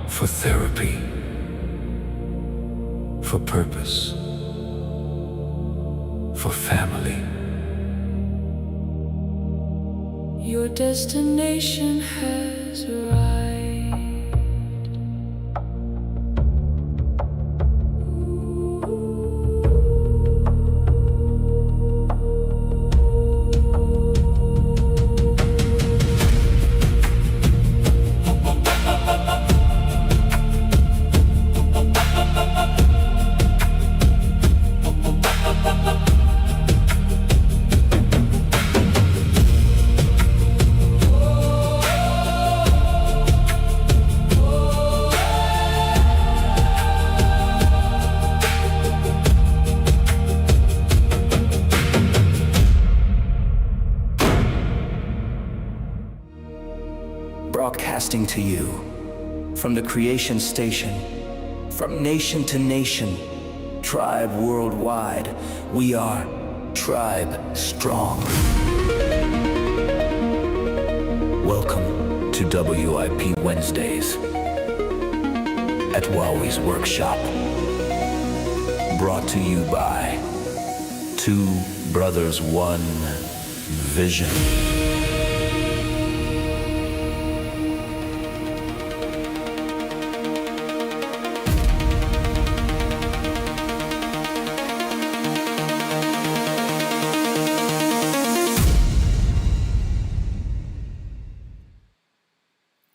For therapy, for purpose, for family. Your destination has arrived. Broadcasting to you from the creation station, from nation to nation, tribe worldwide, we are Tribe Strong. Welcome to WIP Wednesdays at Wowwy'z Workshop. Brought to you by Two Brothers, One Vision.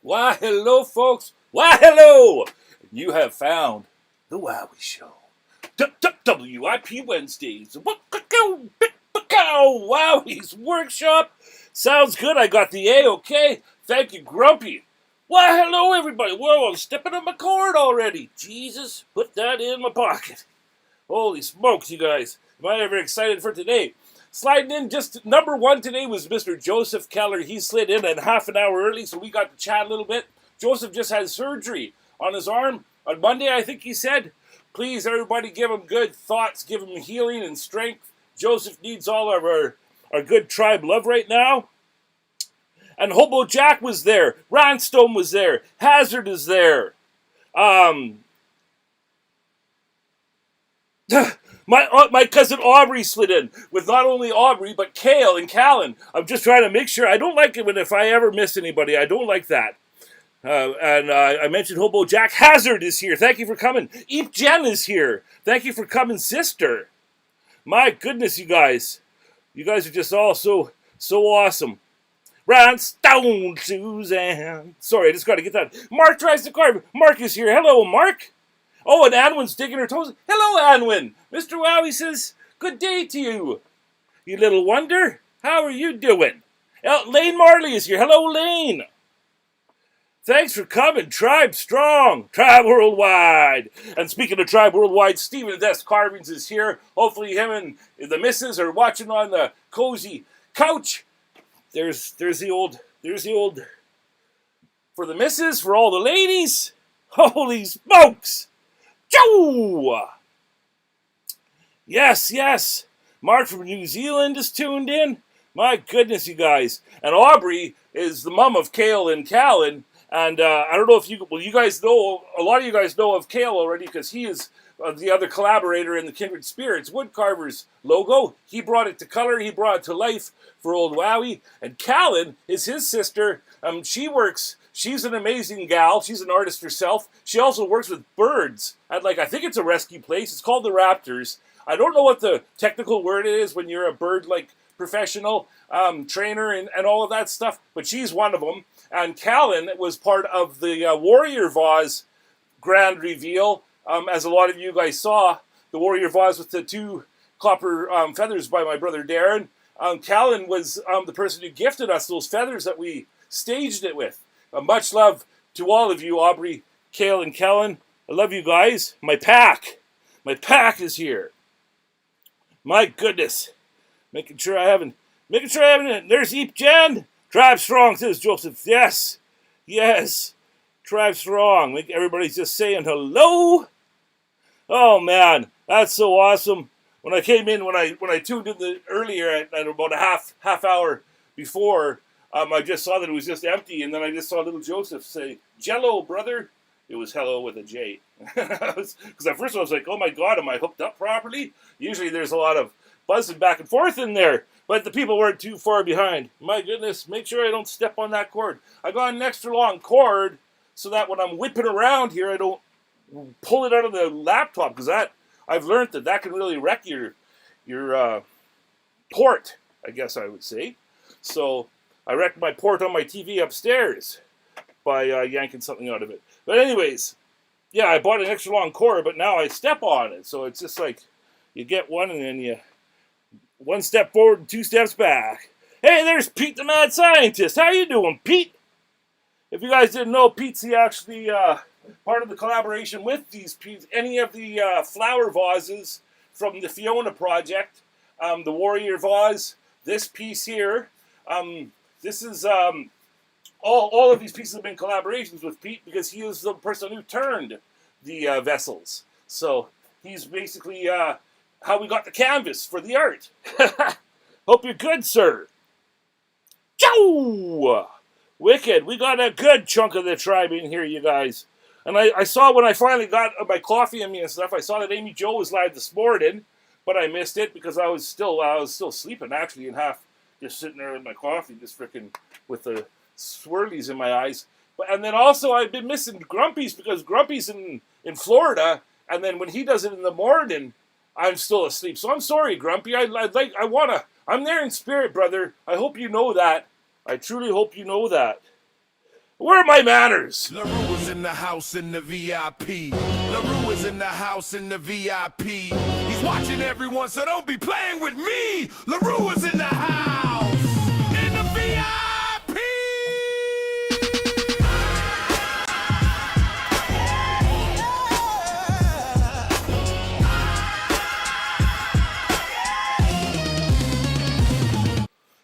Why, hello, folks. Why, hello. You have found the Wowwy'z Show. WIP Wednesdays. Wowwy'z Workshop. Sounds good. I got the A, okay? Thank you, Grumpy. Why, hello, everybody. Whoa, I'm stepping on my cord already. Jesus, put that in my pocket. Holy smokes, you guys. Am I ever excited for today? Sliding in, just number one today was Mr. Joseph Keller. He slid in at half an hour early, so we got to chat a little bit. Joseph just had surgery on his arm on Monday, I think he said. Please, everybody, give him good thoughts, give him healing and strength. Joseph needs all of our good tribe love right now. And Hobo Jack was there. Rhinestone was there. Hazard is there. My cousin Aubrey slid in with not only Aubrey, but Kale and Callan. I'm just trying to make sure. I don't like it when if I ever miss anybody. I don't like that. I mentioned Hobo Jack. Hazard is here. Thank you for coming. Eep Jen is here. Thank you for coming, sister. My goodness, you guys. You guys are just all so awesome. Rhinestone Suzanne. Sorry, I just got to get that. Mark drives the car. Mark is here. Hello, Mark. Oh, and Anwin's digging her toes. Hello, Anwin. Mr. Wowie says, good day to you. You little wonder. How are you doing? Lane Marley is here. Hello, Lane. Thanks for coming. Tribe Strong. Tribe Worldwide. And speaking of Tribe Worldwide, Stephen S. Carvings is here. Hopefully him and the missus are watching on the cozy couch. There's the old, for the missus, for all the ladies. Holy smokes. Joe! Yes. Mark from New Zealand is tuned in. My goodness, you guys. And Aubrey is the mom of Kale and Callan. And I don't know if you guys know, a lot of you guys know of Kale already because he is the other collaborator in the Kindred Spirits Woodcarvers logo. He brought it to color. He brought it to life for old Wowie. And Callan is his sister. She's an amazing gal. She's an artist herself. She also works with birds at I think it's a rescue place. It's called the Raptors. I don't know what the technical word is when you're a bird like professional trainer and all of that stuff, but she's one of them. And Callan was part of the Warrior Vase grand reveal. As a lot of you guys saw, the Warrior Vase with the 2 copper feathers by my brother Darren. Callan was the person who gifted us those feathers that we staged it with. Much love to all of you, Aubrey, Cale, and Kellen. I love you guys. My pack is here. My goodness. Making sure I haven't. There's Eep Jen. Drive strong, says Joseph. Yes. Drive strong. Everybody's just saying hello. Oh man, that's so awesome. When I came in, when I tuned in earlier at about a half hour before, I just saw that it was just empty, and then I just saw little Joseph say, "Jello, brother." It was hello with a J. Because at first I was like, oh my God, am I hooked up properly? Usually there's a lot of buzzing back and forth in there, but the people weren't too far behind. My goodness, make sure I don't step on that cord. I got an extra long cord so that when I'm whipping around here, I don't pull it out of the laptop, because I've learned that can really wreck your port, I guess I would say. So I wrecked my port on my TV upstairs by yanking something out of it. But anyways, yeah, I bought an extra long cord, but now I step on it. So it's just like you get one and then you 1 step forward and 2 steps back. Hey, there's Pete the Mad Scientist. How you doing, Pete? If you guys didn't know, Pete's actually part of the collaboration with any of the flower vases from the Fiona project, the Warrior Vase, this piece here. This is all of these pieces have been collaborations with Pete, because he is the person who turned the vessels. So he's basically how we got the canvas for the art. Hope you're good, sir. Joe! Wicked. We got a good chunk of the tribe in here, you guys. And I saw when I finally got my coffee in me and stuff, I saw that Amy Jo was live this morning, but I missed it because I was still sleeping, actually, in half, just sitting there with my coffee, just freaking with the swirlies in my eyes. And then also I've been missing Grumpy's, because Grumpy's in Florida, and then when he does it in the morning, I'm still asleep. So I'm sorry, Grumpy. I'm there in spirit, brother. I hope you know that. I truly hope you know that. Where are my manners? LaRue is in the house in the VIP. LaRue is in the house in the VIP. He's watching everyone, so don't be playing with me. LaRue is in the house in the VIP.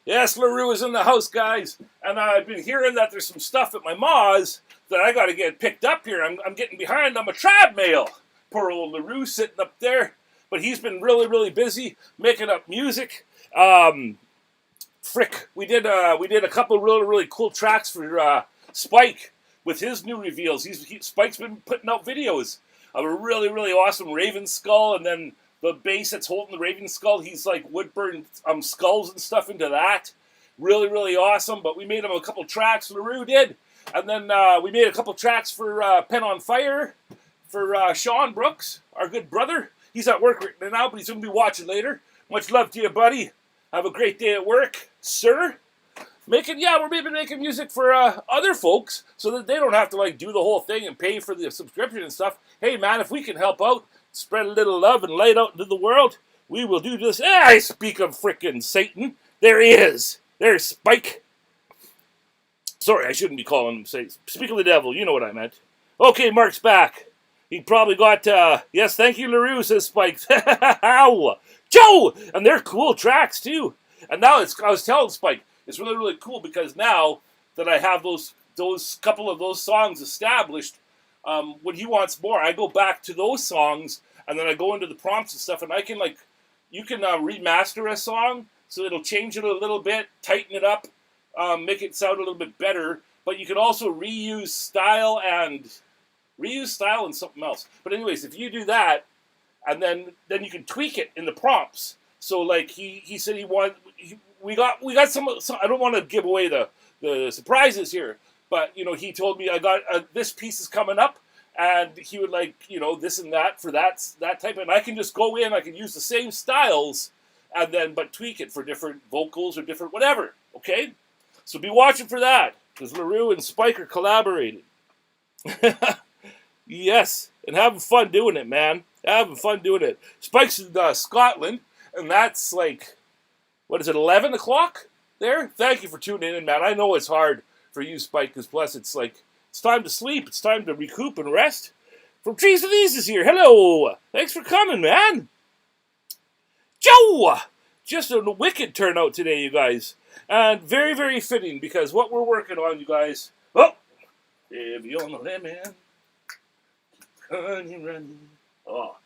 Yes, LaRue is in the house, guys. And I've been hearing that there's some stuff at my ma's that I got to get picked up here. I'm getting behind on my tribe mail. Poor old LaRue sitting up there. But he's been really, really busy making up music. We did a couple of really, really cool tracks for Spike with his new reveals. Spike's been putting out videos of a really, really awesome Raven skull, and then the base that's holding the Raven skull, he's like wood-burned skulls and stuff into that. Really, really awesome. But we made him a couple tracks, LaRue did. And then we made a couple tracks for Pen on Fire, for Sean Brooks, our good brother. He's at work right now, but he's going to be watching later. Much love to you, buddy. Have a great day at work, sir. We're maybe making music for other folks so that they don't have to do the whole thing and pay for the subscription and stuff. Hey, man, if we can help out, spread a little love and light out into the world, we will do this. I speak of frickin' Satan. There he is. There's Spike. Sorry, I shouldn't be calling him Satan. Speak of the devil, you know what I meant. Okay, Mark's back. He probably got, yes, thank you, LaRue, says Spike. Ow! Joe! And they're cool tracks, too. And now I was telling Spike, it's really, really cool, because now that I have those couple of those songs established, when he wants more, I go back to those songs, and then I go into the prompts and stuff, and I can, you can remaster a song, so it'll change it a little bit, tighten it up, make it sound a little bit better, but you can also reuse style and something else. But anyways, if you do that, and then you can tweak it in the prompts. So he said we got some, I don't want to give away the surprises here, but he told me I got this piece is coming up, and he would like, this and that for that type, and I can just go in, I can use the same styles, and then but tweak it for different vocals or different whatever. Okay, so be watching for that because LaRue and Spike are collaborating. Yes, and having fun doing it, man. Having fun doing it. Spike's in Scotland, and that's like, what is it, 11 o'clock there? Thank you for tuning in, man. I know it's hard for you, Spike, because plus it's like, it's time to sleep. It's time to recoup and rest. From Trees and Ease is here. Hello. Thanks for coming, man. Joe! Just a wicked turnout today, you guys. And very, very fitting, because what we're working on, you guys, if you're on the lemon, running. Oh,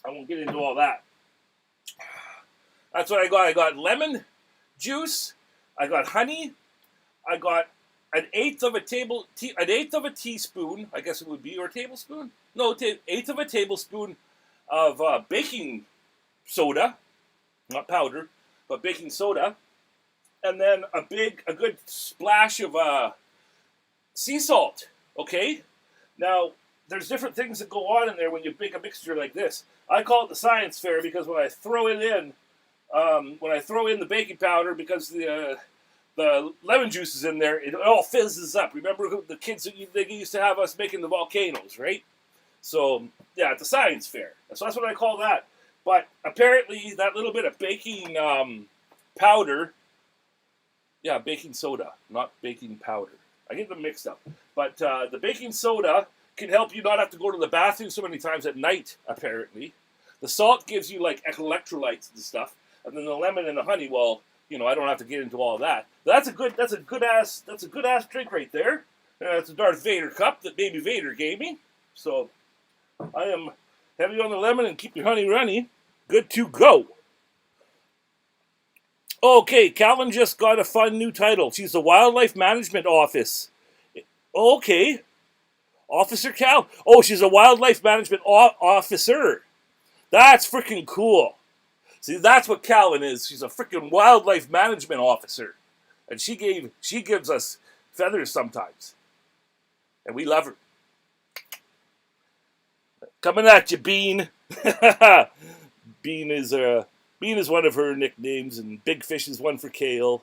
I won't get into all that. That's what I got. I got lemon juice. I got honey. I got an eighth of a teaspoon, I guess it would be, or tablespoon? No, eighth of a tablespoon of baking soda, not powder, but baking soda, and then a good splash of sea salt. Okay, now there's different things that go on in there when you make a mixture like this. I call it the science fair because when I throw it in, the baking powder, because the lemon juice is in there, it all fizzes up. Remember the kids, they used to have us making the volcanoes, right? So, yeah, it's a science fair. So that's what I call that. But apparently that little bit of baking powder, yeah, baking soda, not baking powder. I get them mixed up. But the baking soda can help you not have to go to the bathroom so many times at night, apparently. The salt gives you, like, electrolytes and stuff. And then the lemon and the honey, well, I don't have to get into all that. That's a good ass drink right there. It's a Darth Vader cup that Baby Vader gave me. So I am heavy on the lemon and keep your honey runny. Good to go. Okay, Calvin just got a fun new title. She's the Wildlife Management Office. Okay. Officer Cal. Oh, she's a Wildlife Management Officer. That's freaking cool. See, that's what Calvin is. She's a freaking wildlife management officer. And she gives us feathers sometimes. And we love her. Coming at you, Bean. Bean is one of her nicknames, and Big Fish is one for Kale.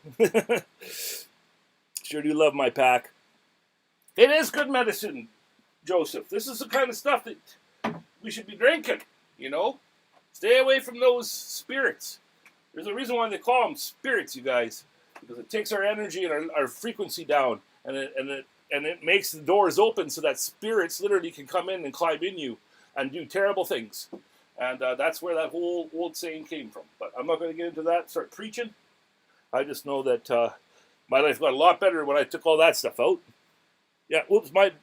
Sure do love my pack. It is good medicine, Joseph. This is the kind of stuff that we should be drinking, Stay away from those spirits. There's a reason why they call them spirits, you guys, because it takes our energy and our frequency down, and it makes the doors open so that spirits literally can come in and climb in you and do terrible things. And that's where that whole old saying came from. But I'm not going to get into that, start preaching. I just know that my life got a lot better when I took all that stuff out. Yeah, whoops, I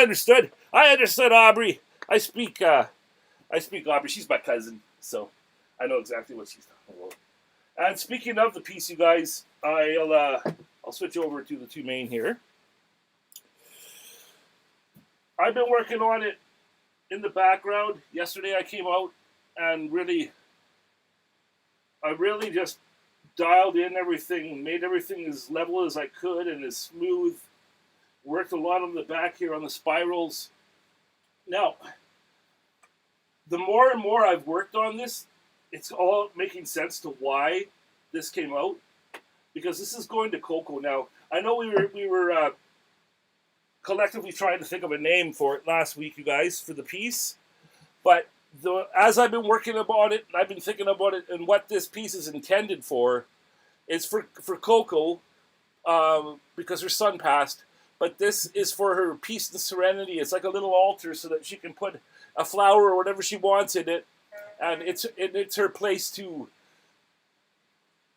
understood. I understood, Aubrey. I speak Aubrey. She's my cousin, so I know exactly what she's talking about. And speaking of the piece, you guys, I'll switch over to the two main here. I've been working on it in the background. Yesterday I came out and I really just dialed in everything, made everything as level as I could and as smooth. Worked a lot on the back here on the spirals. Now, the more and more I've worked on this, it's all making sense to why this came out. Because this is going to Coco now. I know we were collectively trying to think of a name for it last week, you guys, for the piece. But as I've been working about it, and I've been thinking about it, and what this piece is intended for, is for Coco, because her son passed. But this is for her peace and serenity. It's like a little altar so that she can put a flower or whatever she wants in it, and it's her place to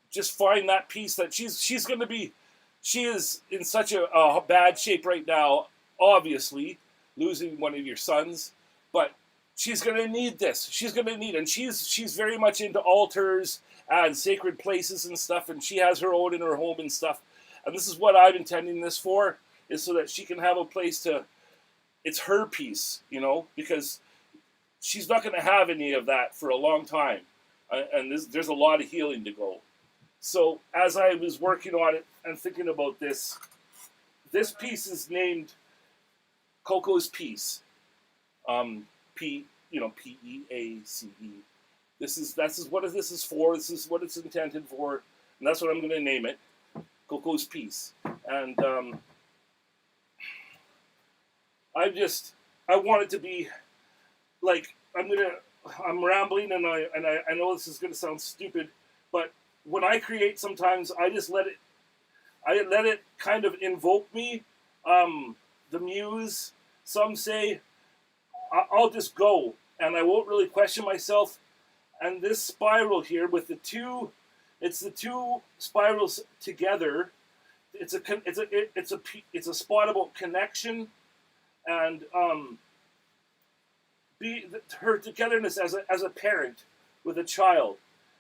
just find that peace that she is in such a bad shape right now, obviously losing one of your sons, but she's going to need this. And she's very much into altars and sacred places and stuff, and she has her own in her home and stuff. And this is what I'm intending this for, is so that she can have a place it's her peace, because she's not going to have any of that for a long time. And there's a lot of healing to go. So as I was working on it and thinking about this piece is named Coco's Peace. P-E-A-C-E. This is what this is for. This is what it's intended for, and that's what I'm going to name it, Coco's Peace. And I want it to be like I'm rambling, and I know this is going to sound stupid, but when I create, sometimes I just let it kind of invoke me, the muse. Some say I'll just go, and I won't really question myself. And this spiral here with the two spirals together. It's a spottable connection, and her togetherness as a parent with a child.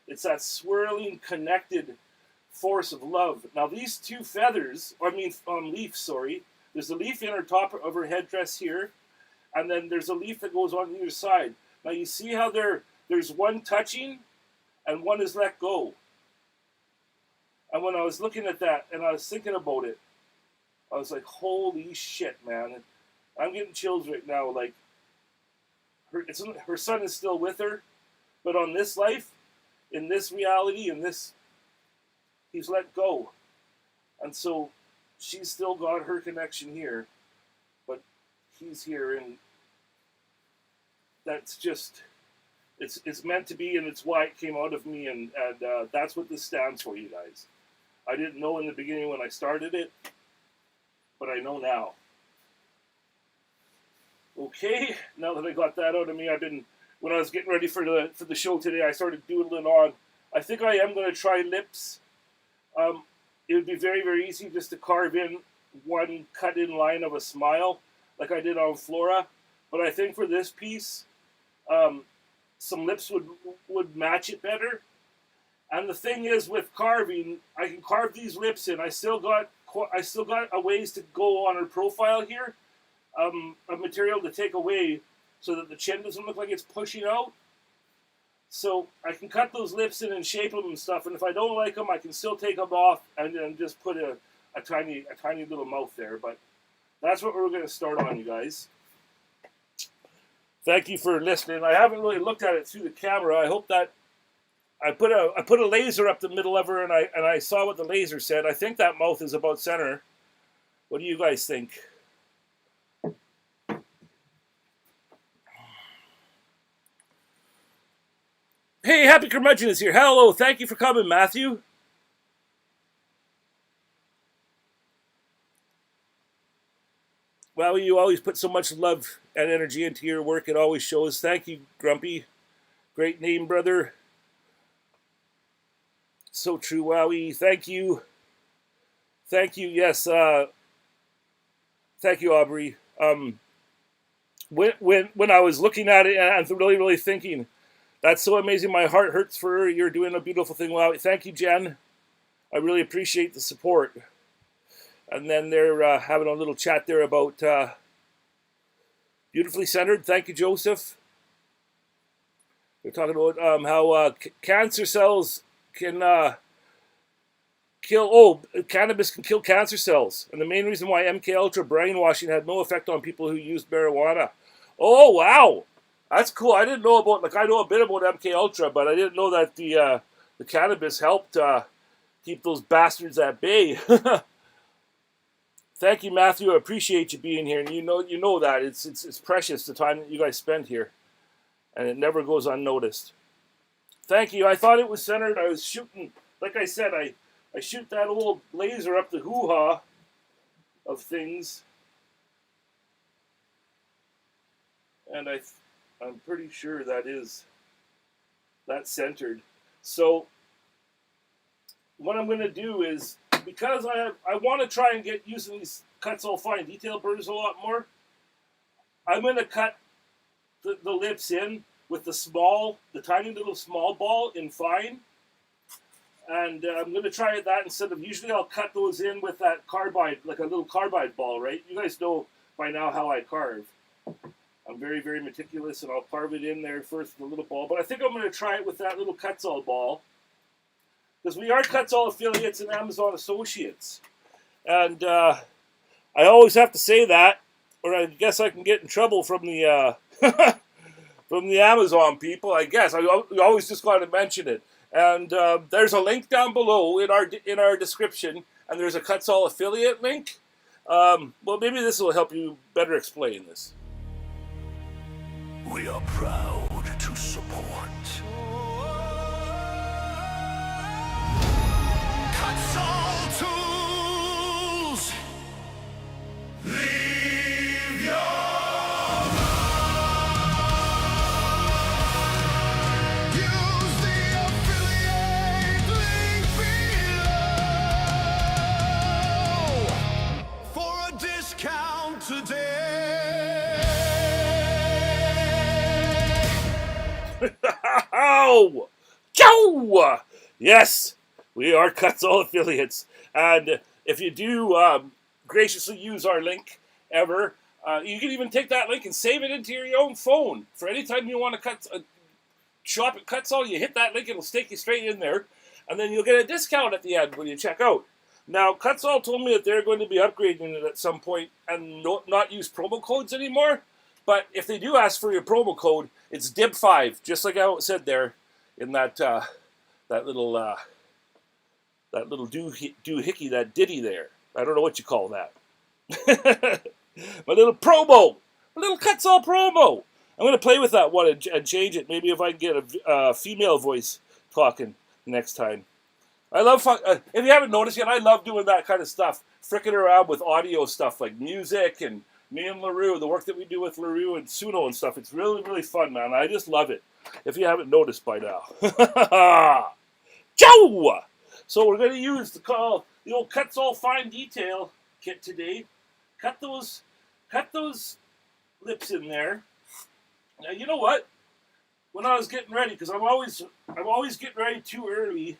It's that swirling, connected force of love. Now these two feathers, leaves, sorry. There's a leaf in her top of her headdress here, and then there's a leaf that goes on either side. Now you see how there's one touching, and one is let go. And when I was looking at that, and I was thinking about it, I was like, holy shit, man. I'm getting chills right now. Like, her son is still with her, but on this life, in this reality, he's let go. And so she's still got her connection here, but he's here, and that's just, it's meant to be, and it's why it came out of me, and that's what this stands for, you guys. I didn't know in the beginning when I started it, but I know now. Okay, now that I got that out of me, when I was getting ready for the show today, I started doodling on. I think I am going to try lips. It would be very, very easy just to carve in one cut-in line of a smile, like I did on Flora. But I think for this piece, some lips would match it better. And the thing is, with carving, I can carve these lips in. I still got a ways to go on her profile here, a material to take away so that the chin doesn't look like it's pushing out. So I can cut those lips in and shape them and stuff. And if I don't like them, I can still take them off and then just put a tiny little mouth there. But that's what we're going to start on, you guys. Thank you for listening. I haven't really looked at it through the camera. I hope that I put a laser up the middle of her, and I saw what the laser said. I think that mouth is about center. What do you guys think? Hey, Happy Curmudgeon is here. Hello, thank you for coming, Matthew. Well, you always put so much love and energy into your work. It always shows. Thank you, Grumpy. Great name, brother. So true, Wowie. Thank you. Thank you. Yes. Thank you, Aubrey. When I was looking at it and really, really thinking, that's so amazing. My heart hurts for her. You're doing a beautiful thing, Wowie. Thank you, Jen. I really appreciate the support. And then they're having a little chat there about beautifully centered. Thank you, Joseph. They're talking about how cancer cells can cannabis can kill cancer cells. And the main reason why MK Ultra brainwashing had no effect on people who used marijuana. Oh, wow. That's cool. I didn't know about, I know a bit about MK Ultra, but I didn't know that the cannabis helped keep those bastards at bay. Thank you, Matthew. I appreciate you being here, and you know that it's precious the time that you guys spend here, and it never goes unnoticed. Thank you. I thought it was centered. I was shooting, like I said, I shoot that old laser up the hoo-ha of things, and I'm pretty sure that's centered. So what I'm going to do is, because I want to try and get using these Kutzall fine detail burrs a lot more, I'm going to cut the lips in with the tiny little small ball in fine. And I'm going to try that instead of, usually I'll cut those in with that carbide, like a little carbide ball, right? You guys know by now how I carve. I'm very, very meticulous, and I'll carve it in there first with a little ball. But I think I'm going to try it with that little Kutzall ball, because we are Kutzall affiliates and Amazon associates. And I always have to say that, or I guess I can get in trouble from the from the Amazon people. I guess I always just got to mention it. And there's a link down below in our description, and there's a Kutzall affiliate link. Well, maybe this will help you better explain this. We are proud to support Kutzall Tools. Leave your mark. Use the affiliate link below for a discount today. Oh, Joe! Yes, we are Kutzall affiliates, and if you do graciously use our link ever, you can even take that link and save it into your own phone for any time you want to shop at Kutzall. You hit that link, it'll take you straight in there, and then you'll get a discount at the end when you check out. Now, Kutzall told me that they're going to be upgrading it at some point and not use promo codes anymore. But if they do ask for your promo code, it's DIB5, just like I said there in that little doohickey, that ditty there. I don't know what you call that. My little promo, my little Kutzall promo. I'm going to play with that one and change it. Maybe if I can get a female voice talking next time. I love, if you haven't noticed yet, I love doing that kind of stuff. Fricking around with audio stuff like music and me and LaRue, the work that we do with LaRue and Suno and stuff. It's really, really fun, man. I just love it. If you haven't noticed by now. Joe! So we're going to use the old Kutzall Fine Detail kit today. Cut those lips in there. Now, you know what? When I was getting ready, because I'm always getting ready too early,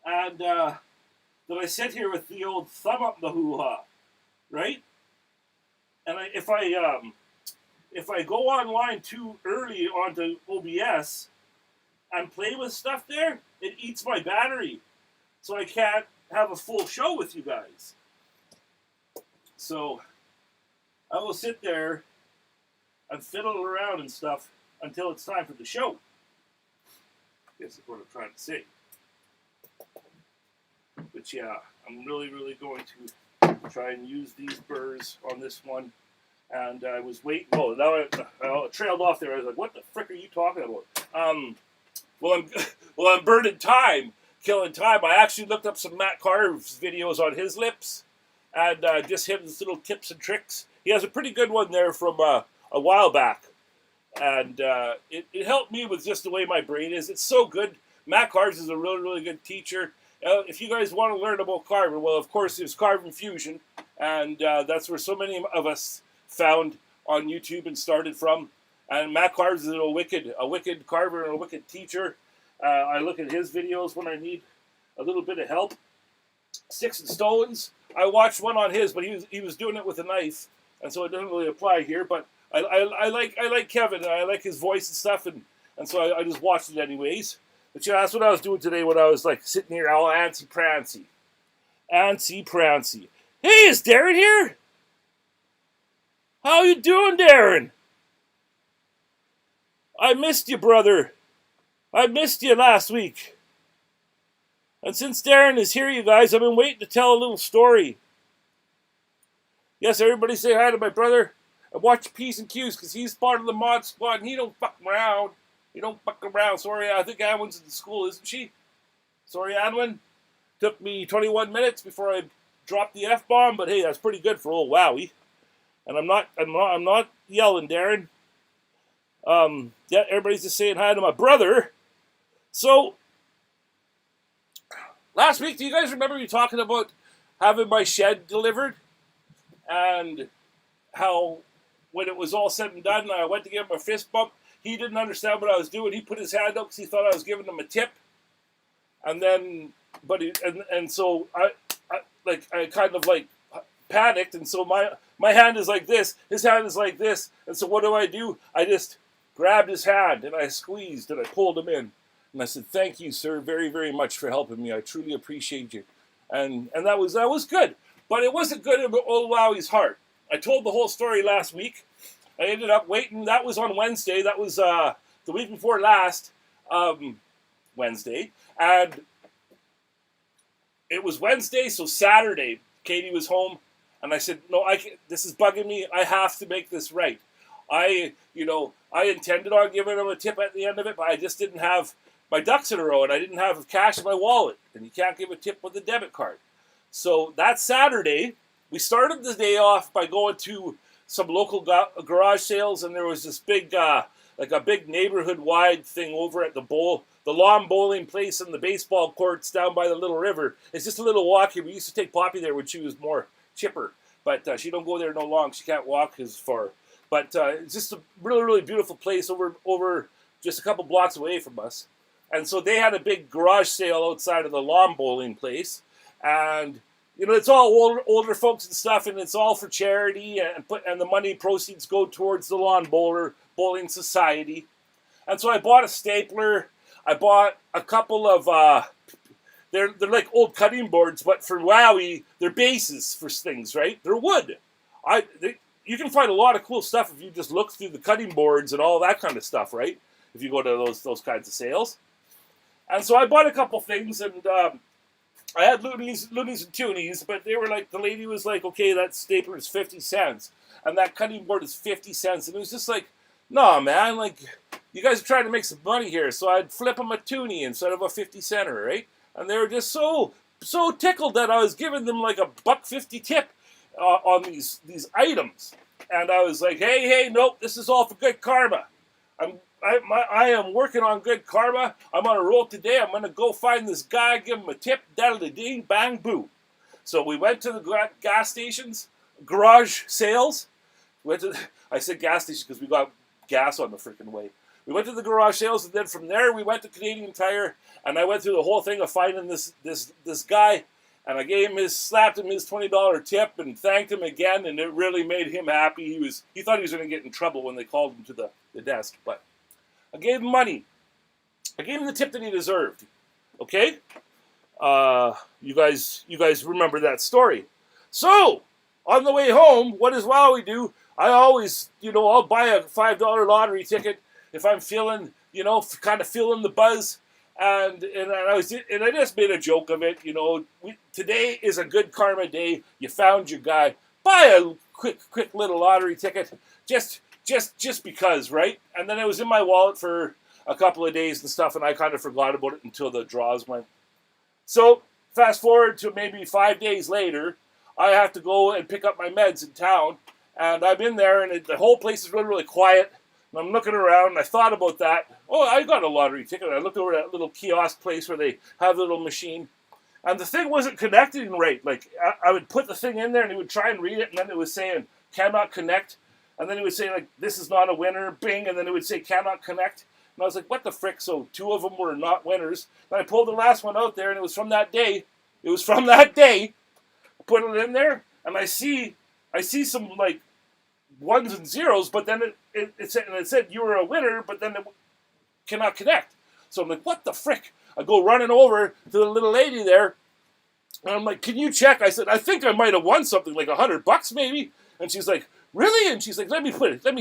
and then I sit here with the old thumb up the hoo-ha, right? And if I go online too early onto OBS and play with stuff there, it eats my battery, so I can't have a full show with you guys. So I will sit there and fiddle around and stuff until it's time for the show. I guess that's what I'm trying to say. But yeah, I'm really, really going to try and use these burrs on this one. And I was waiting. Oh, now I trailed off there. I was like, "What the frick are you talking about?" Well, I'm burning time, killing time. I actually looked up some Matt Carv's videos on his lips, and just his little tips and tricks. He has a pretty good one there from a while back, and it helped me with just the way my brain is. It's so good. Matt Carv's is a really, really good teacher. If you guys want to learn about carving, well, of course, there's Carving Fusion, and that's where so many of us found on YouTube and started from. And Matt Carv's is a wicked carver and a wicked teacher. I look at his videos when I need a little bit of help. Sticks and Stones. I watched one on his, but he was doing it with a knife, and so it doesn't really apply here. But I like Kevin, and I like his voice and stuff, and so I just watched it anyways. But yeah, that's what I was doing today when I was like sitting here all antsy prancy. Hey, is Darren here? How you doing, Darren? I missed you, brother. I missed you last week. And since Darren is here, you guys, I've been waiting to tell a little story. Yes, everybody say hi to my brother. And watch P's and Q's, because he's part of the mod squad, and he don't fuck around. He don't fuck around. Sorry, I think Adwin's in school, isn't she? Sorry, Adwin. Took me 21 minutes before I dropped the F-bomb, but hey, that's pretty good for old Wowie. And I'm not yelling, Darren. Yeah, everybody's just saying hi to my brother. So, last week, do you guys remember me talking about having my shed delivered? And how, when it was all said and done, I went to give him a fist bump. He didn't understand what I was doing. He put his hand up because he thought I was giving him a tip. And then, so I kind of like panicked. And so my hand is like this. His hand is like this. And so what do? I just grabbed his hand and I squeezed and I pulled him in. And I said, "Thank you, sir, very, very much for helping me. I truly appreciate you." And that was good. But it wasn't good in old Wowwy's heart. I told the whole story last week. I ended up waiting. That was on Wednesday. That was the week before last Wednesday. And it was Wednesday, so Saturday, Katie was home. And I said, no, this is bugging me. I have to make this right. I intended on giving him a tip at the end of it, but I just didn't have my ducks in a row, and I didn't have cash in my wallet. And you can't give a tip with a debit card. So that Saturday, we started the day off by going to some local garage sales, and there was this big, like a big neighborhood-wide thing over at the lawn bowling place and the baseball courts down by the little river. It's just a little walk here. We used to take Poppy there when she was more chipper, but she don't go there no long. She can't walk as far. But it's just a really, really beautiful place over just a couple blocks away from us. And so they had a big garage sale outside of the lawn bowling place. And, it's all older folks and stuff, and it's all for charity, and the money proceeds go towards the Lawn Bowling Society. And so I bought a stapler. I bought a couple of, they're like old cutting boards, but for Wowwy, they're bases for things, right? They're wood. You can find a lot of cool stuff if you just look through the cutting boards and all that kind of stuff, right? If you go to those kinds of sales. And so I bought a couple things, and I had loonies and toonies, but they were like, the lady was like, okay, that stapler is 50 cents, and that cutting board is 50 cents. And it was just like, no, man, like, you guys are trying to make some money here, so I'd flip them a toonie instead of a 50-center, right? And they were just so tickled that I was giving them like a $1.50 tip on these items. And I was like, hey, nope, this is all for good karma. I am working on good karma. I'm on a roll today. I'm going to go find this guy, give him a tip, daddle-a-ding, bang, boo. So we went to the gas stations, garage sales. I said gas station because we got gas on the freaking way. We went to the garage sales, and then from there we went to Canadian Tire, and I went through the whole thing of finding this guy, and I slapped him his $20 tip and thanked him again, and it really made him happy. He thought he was going to get in trouble when they called him to the desk, but I gave him money. I gave him the tip that he deserved. Okay? You guys remember that story. So, on the way home, what does Wowwy do? I always, I'll buy a $5 lottery ticket if I'm feeling, kind of feeling the buzz. And I just made a joke of it. Today is a good karma day. You found your guy. Buy a quick little lottery ticket, just because, right? And then it was in my wallet for a couple of days and stuff, and I kind of forgot about it until the draws went. So fast forward to maybe 5 days later, I have to go and pick up my meds in town, and I'm in there, and the whole place is really, really quiet. And I'm looking around, and I thought about that. Oh, I got a lottery ticket. I looked over at that little kiosk place where they have the little machine. And the thing wasn't connecting right. Like, I would put the thing in there, and it would try and read it, and then it was saying, cannot connect. And then it would say, like, this is not a winner, bing. And then it would say, cannot connect. And I was like, what the frick? So 2 of them were not winners. And I pulled the last one out there, and it was from that day. It was from that day. I put it in there, and I see some, like, 1s and 0s, but then it said you were a winner, but then it cannot connect. So I'm like, what the frick? I go running over to the little lady there, and I'm like, can you check? I said, I think I might have won something, like $100 maybe. And she's like, really? And she's like, let me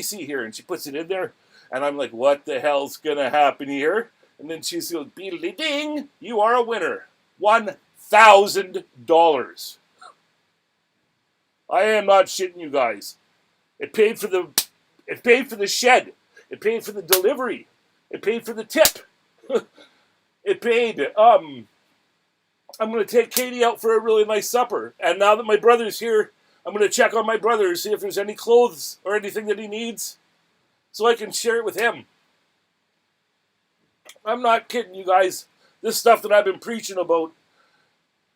see here. And she puts it in there, and I'm like, what the hell's gonna happen here? And then she goes, beedly ding, you are a winner. $1,000. I am not shitting you guys. It paid for the shed. It paid for the delivery. It paid for the tip. It paid. I'm going to take Katie out for a really nice supper. And now that my brother's here, I'm going to check on my brother, see if there's any clothes or anything that he needs, so I can share it with him. I'm not kidding you guys. This stuff that I've been preaching about,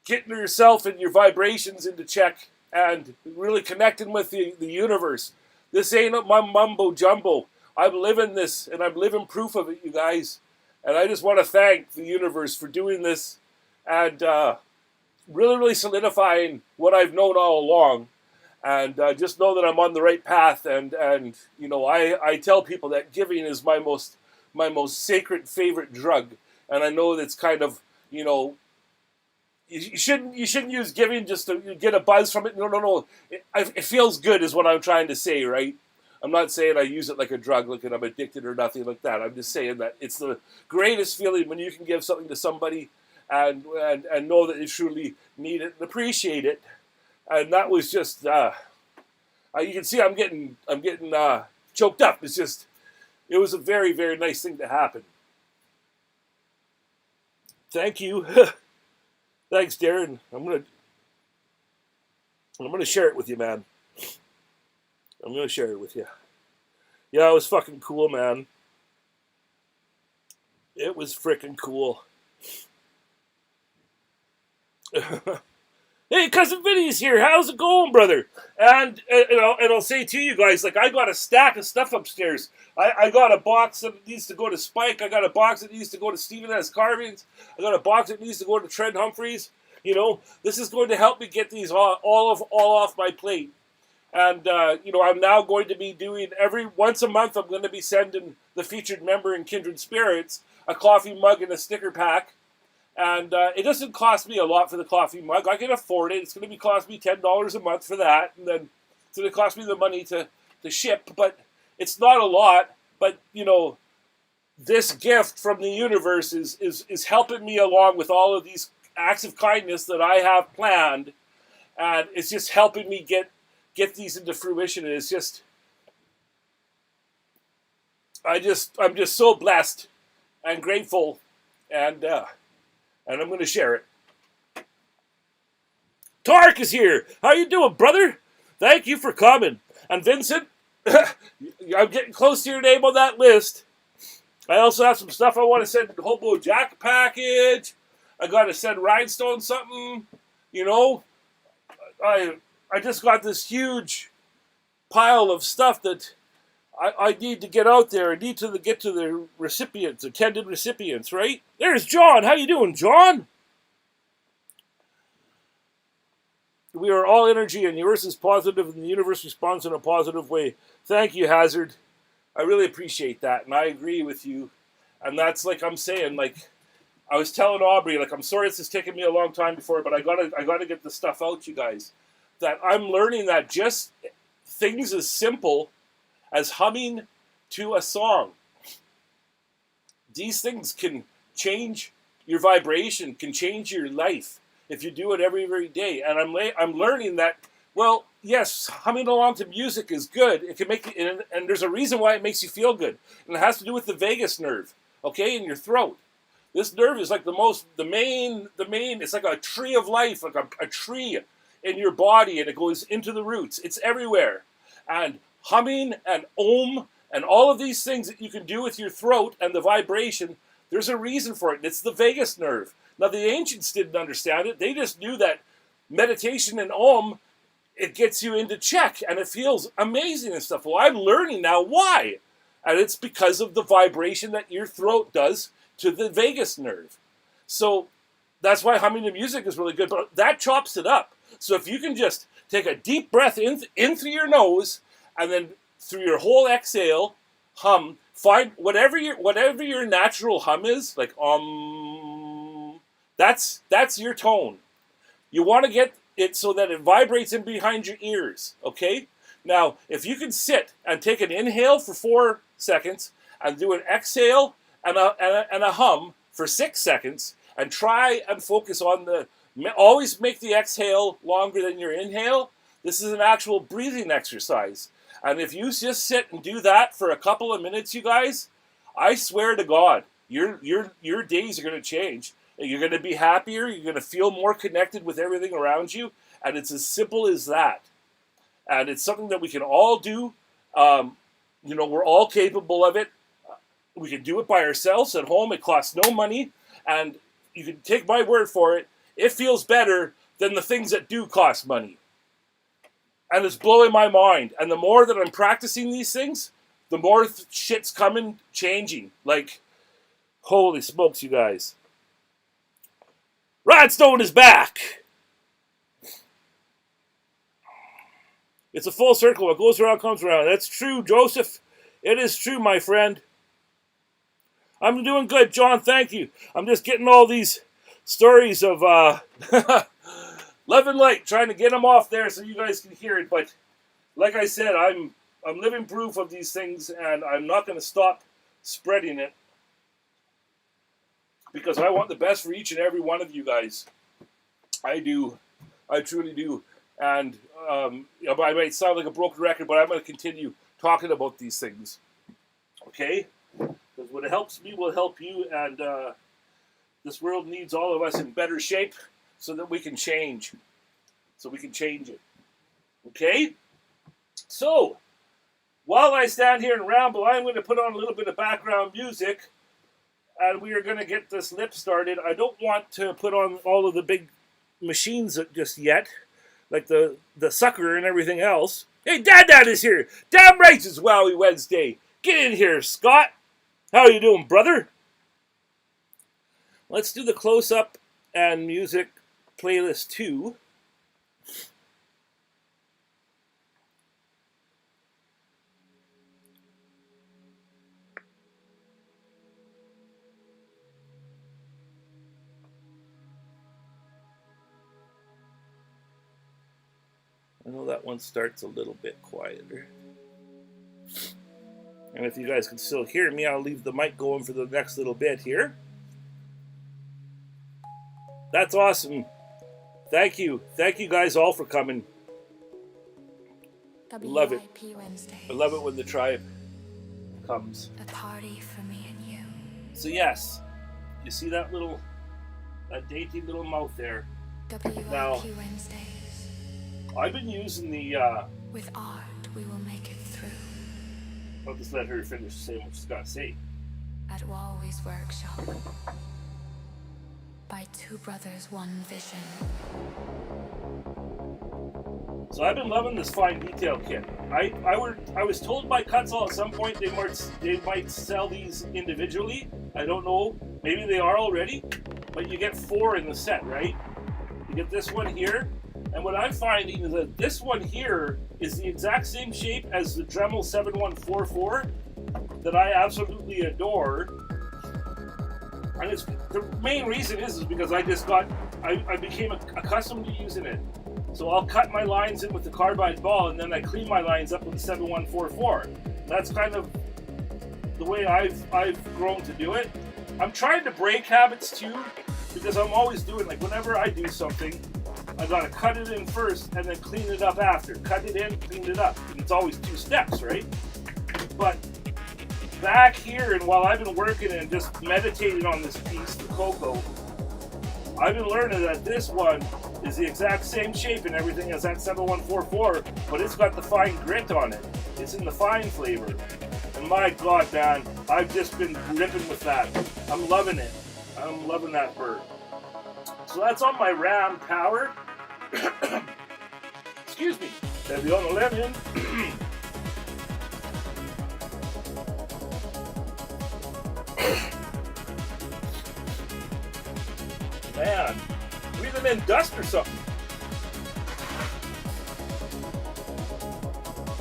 getting yourself and your vibrations into check, and really connecting with the universe. This ain't my mumbo jumbo. I'm living this, and I'm living proof of it, you guys. And I just want to thank the universe for doing this, and really, really solidifying what I've known all along. And just know that I'm on the right path. And I tell people that giving is my most sacred, favorite drug. And I know that's kind of, you shouldn't use giving just to get a buzz from it. No. It feels good is what I'm trying to say, right? I'm not saying I use it like a drug, like I'm addicted or nothing like that. I'm just saying that it's the greatest feeling when you can give something to somebody and know that they truly need it and appreciate it. And that was just, you can see I'm getting choked up. It was a very, very nice thing to happen. Thank you. Thanks, Darren. I'm gonna share it with you, man. I'm gonna share it with you. Yeah, it was fucking cool, man. It was freaking cool. Hey, Cousin Vinny's here. How's it going, brother? And I'll say to you guys, like, I got a stack of stuff upstairs. I got a box that needs to go to Spike. I got a box that needs to go to Stephen S. Carvings. I got a box that needs to go to Trent Humphreys. This is going to help me get these all off my plate. And, I'm now going to be doing once a month, I'm going to be sending the featured member in Kindred Spirits a coffee mug and a sticker pack. And it doesn't cost me a lot for the coffee mug. I can afford it. It's going to cost me $10 a month for that. And then it's going to cost me the money to ship. But it's not a lot. But, this gift from the universe is helping me along with all of these acts of kindness that I have planned. And it's just helping me get these into fruition. And it's just, I'm just so blessed and grateful. And I'm going to share it. Tark is here. How you doing, brother? Thank you for coming. And Vincent, I'm getting close to your name on that list. I also have some stuff I want to send Hobo Jack package. I got to send Rhinestone something. I just got this huge pile of stuff that I need to get out there. I need to get to the recipients, intended recipients, right? There's John. How you doing, John? We are all energy, and yours is positive, and the universe responds in a positive way. Thank you, Hazard. I really appreciate that, and I agree with you. And that's like I'm saying, like I was telling Aubrey, like I'm sorry this has taken me a long time before, but I gotta get the stuff out, you guys. That I'm learning that just things as simple as humming to a song. These things can change your vibration, can change your life if you do it every day. And I'm learning that, well, yes, humming along to music is good. It can make you, and there's a reason why it makes you feel good. And it has to do with the vagus nerve, okay, in your throat. This nerve is like the main, it's like a tree of life, like a tree in your body, and it goes into the roots. It's everywhere. And humming and and all of these things that you can do with your throat and the vibration, there's a reason for it, and it's the vagus nerve. Now, the ancients didn't understand it. They just knew that meditation and it gets you into check, and it feels amazing and stuff. Well, I'm learning now why. And it's because of the vibration that your throat does to the vagus nerve. So that's why humming to music is really good, but that chops it up. So if you can just take a deep breath in through your nose, and then through your whole exhale, hum. Find whatever your natural hum is, like that's your tone. You want to get it so that it vibrates in behind your ears, okay? Now, if you can sit and take an inhale for 4 seconds and do an exhale and a hum for 6 seconds, and try and focus on always make the exhale longer than your inhale. This is an actual breathing exercise. And if you just sit and do that for a couple of minutes, you guys, I swear to God, your days are going to change. You're going to be happier. You're going to feel more connected with everything around you. And it's as simple as that. And it's something that we can all do. We're all capable of it. We can do it by ourselves at home. It costs no money. And you can take my word for it. It feels better than the things that do cost money. And it's blowing my mind. And the more that I'm practicing these things, the more shit's changing. Like, holy smokes, you guys. Rhinestone is back. It's a full circle. What goes around comes around. That's true, Joseph. It is true, my friend. I'm doing good, John. Thank you. I'm just getting all these stories of love and light, trying to get them off there so you guys can hear it. But like I said, I'm living proof of these things, and I'm not going to stop spreading it because I want the best for each and every one of you guys. I do. I truly do. And I might sound like a broken record, but I'm going to continue talking about these things. Okay? Because what helps me will help you, and this world needs all of us in better shape so that we can change. So we can change it. Okay? So, while I stand here and ramble, I'm going to put on a little bit of background music, and we are going to get this lip started. I don't want to put on all of the big machines just yet, like the sucker and everything else. Hey, Dad is here. Damn right it's Wowie Wednesday. Get in here, Scott. How you doing, brother? Let's do the close-up and music playlist 2. I know that one starts a little bit quieter. And if you guys can still hear me, I'll leave the mic going for the next little bit here. That's awesome. Thank you. Thank you guys all for coming. Love it. I love it when the tribe comes. A party for me and you. So yes, you see that dainty little mouth there. Now, WIP Wednesdays. I've been using the, With art, we will make it through. I'll just let her finish saying what she's got to say. At Wowwy'z Workshop. By two brothers, one vision. So I've been loving this fine detail kit. I was told by Kutzall at some point they might sell these individually. I don't know. Maybe they are already. But you get 4 in the set, right? You get this one here. And what I'm finding is that this one here is the exact same shape as the Dremel 7144 that I absolutely adore. And the main reason is because I became accustomed to using it. So I'll cut my lines in with the Carbide ball, and then I clean my lines up with the 7144. That's kind of the way I've grown to do it. I'm trying to break habits too, because I'm always doing, like, whenever I do something, I gotta cut it in first and then clean it up after. Cut it in, clean it up. And it's always 2 steps, right? But back here, and while I've been working and just meditating on this piece, the Cocoa, I've been learning that this one is the exact same shape and everything as that 7144, but it's got the fine grit on it. It's in the fine flavor. And my God, man, I've just been ripping with that. I'm loving it. I'm loving that Burr. So that's on my Ram Power. Excuse me. Heavy on the lemon. Man, breathe them in dust or something.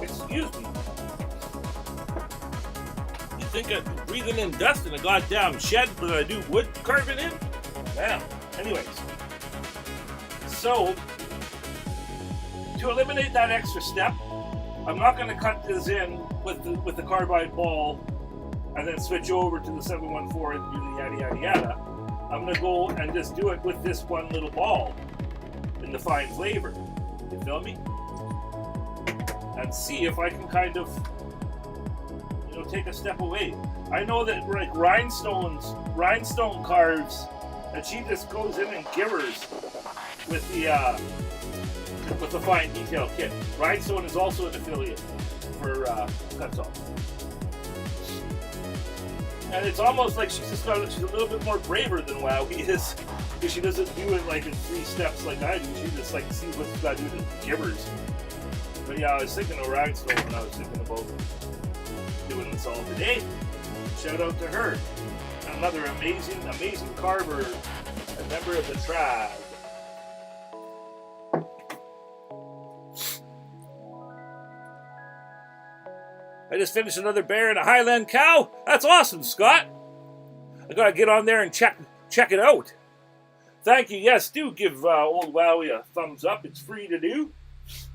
Excuse me. You think I'm breathing in dust in a goddamn shed, but I do wood carving in? Man. Anyways. So, to eliminate that extra step, I'm not going to cut this in with the Carbide ball and then switch over to the 714 and do the yada yada yada. I'm going to go and just do it with this one little ball in the fine flavor. You feel me? And see if I can kind of, take a step away. I know that, like, rhinestone carves, and she just goes in and givers with the fine detail kit. Rhinestone is also an affiliate for Kutzall. And it's almost like she's a little bit more braver than Wowie is, because she doesn't do it like in 3 steps like I do. She just like sees what she's got to do to givers. But yeah, I was thinking of Rhinestone when I was thinking about doing this all today. Shout out to her. Another amazing carver, a member of the tribe. I just finished another bear and a Highland cow. That's awesome, Scott. I gotta get on there and check it out. Thank you. Yes, do give old Wowie a thumbs up. It's free to do.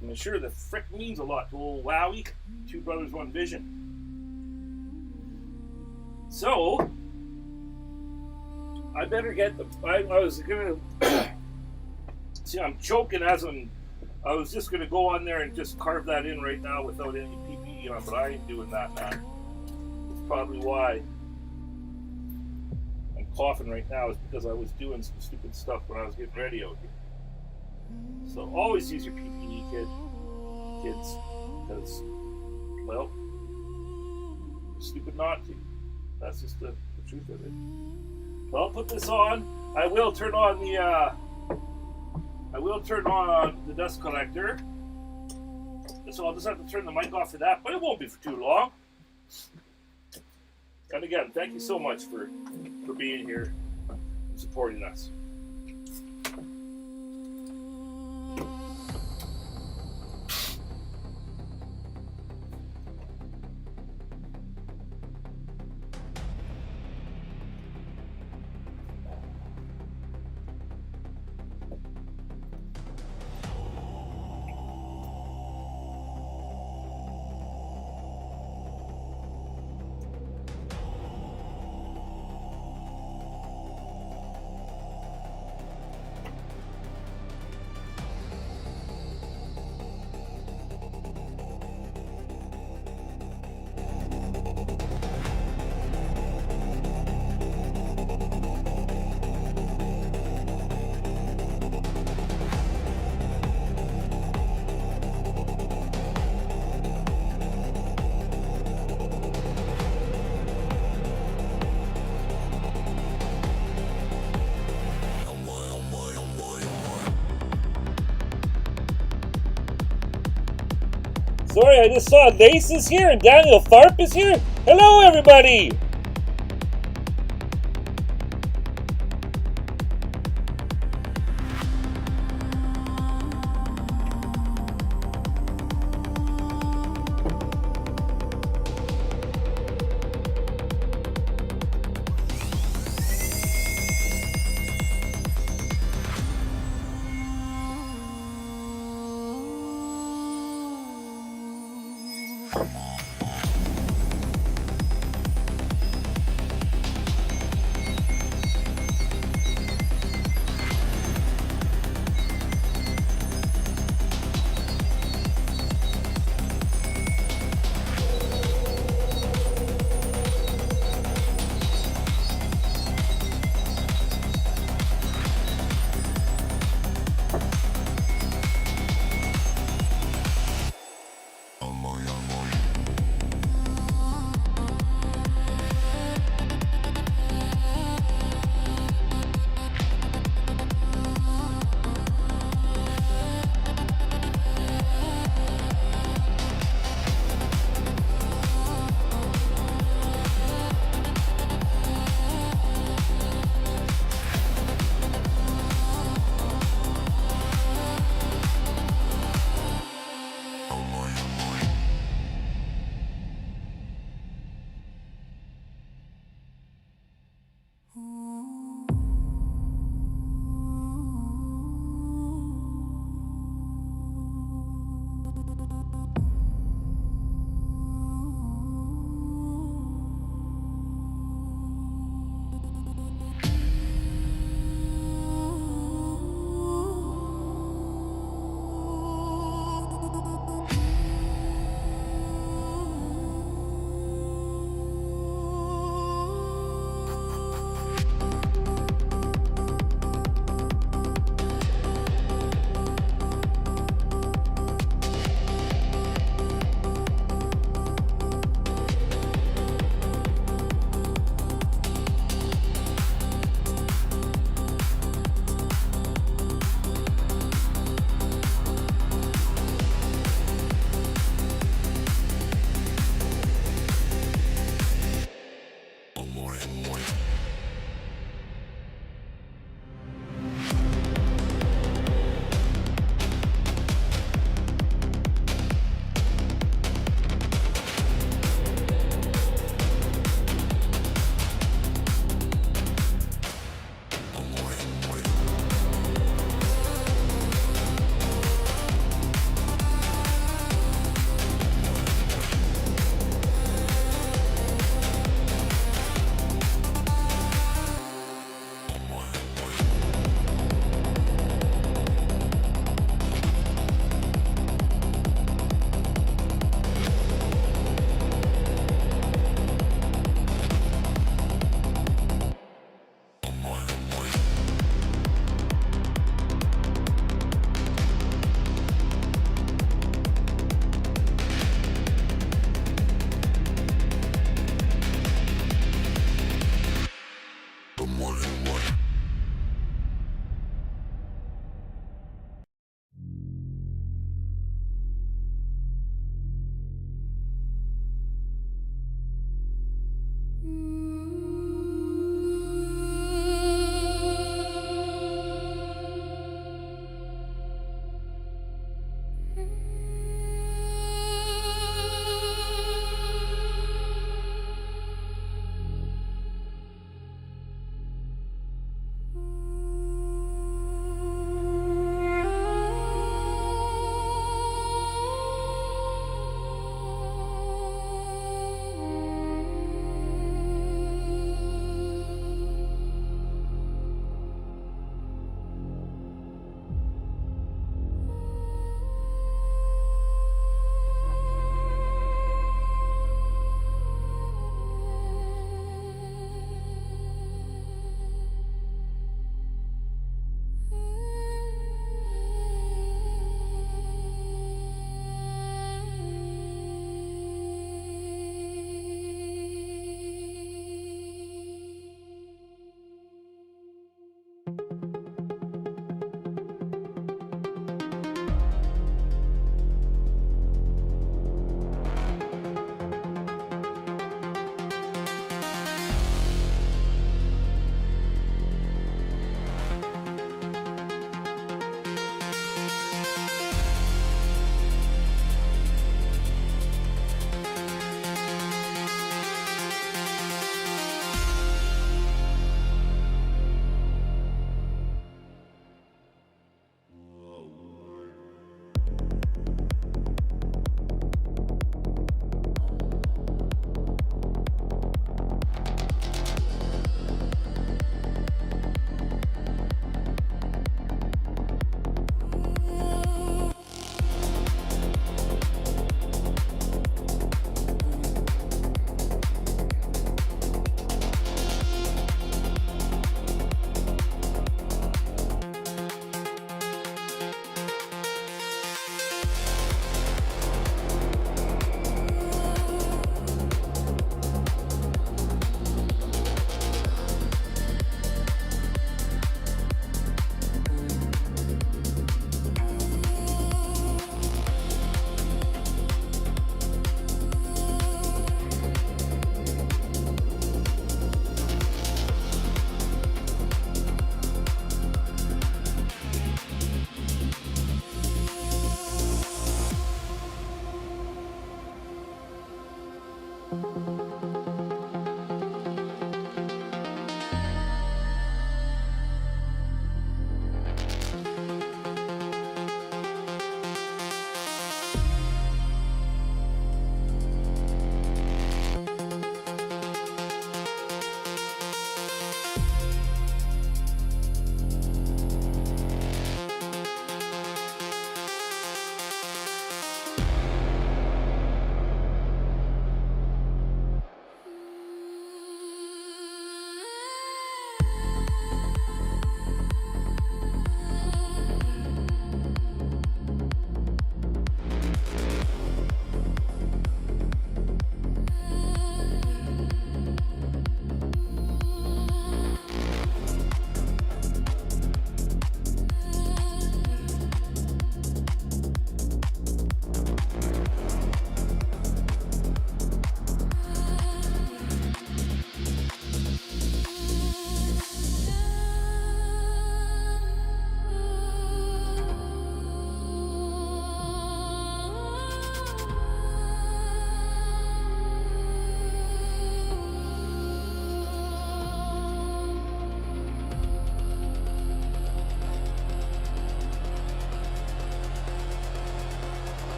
I'm sure the frick means a lot to old Wowie. Two brothers, one vision. So, I better get the. I was gonna. See, I'm choking as I was just gonna go on there and just carve that in right now without any PPE on, but I ain't doing that now. That's probably why I'm coughing right now, is because I was doing some stupid stuff when I was getting ready out here. So always use your PPE, kids, because, well, stupid not to. That's just the truth of it. So I'll put this on. I will turn on the dust collector. So I'll just have to turn the mic off for that, but it won't be for too long. And again, thank you so much for being here and supporting us. Sorry, I just saw Vase is here and Daniel Tharp is here. Hello, everybody!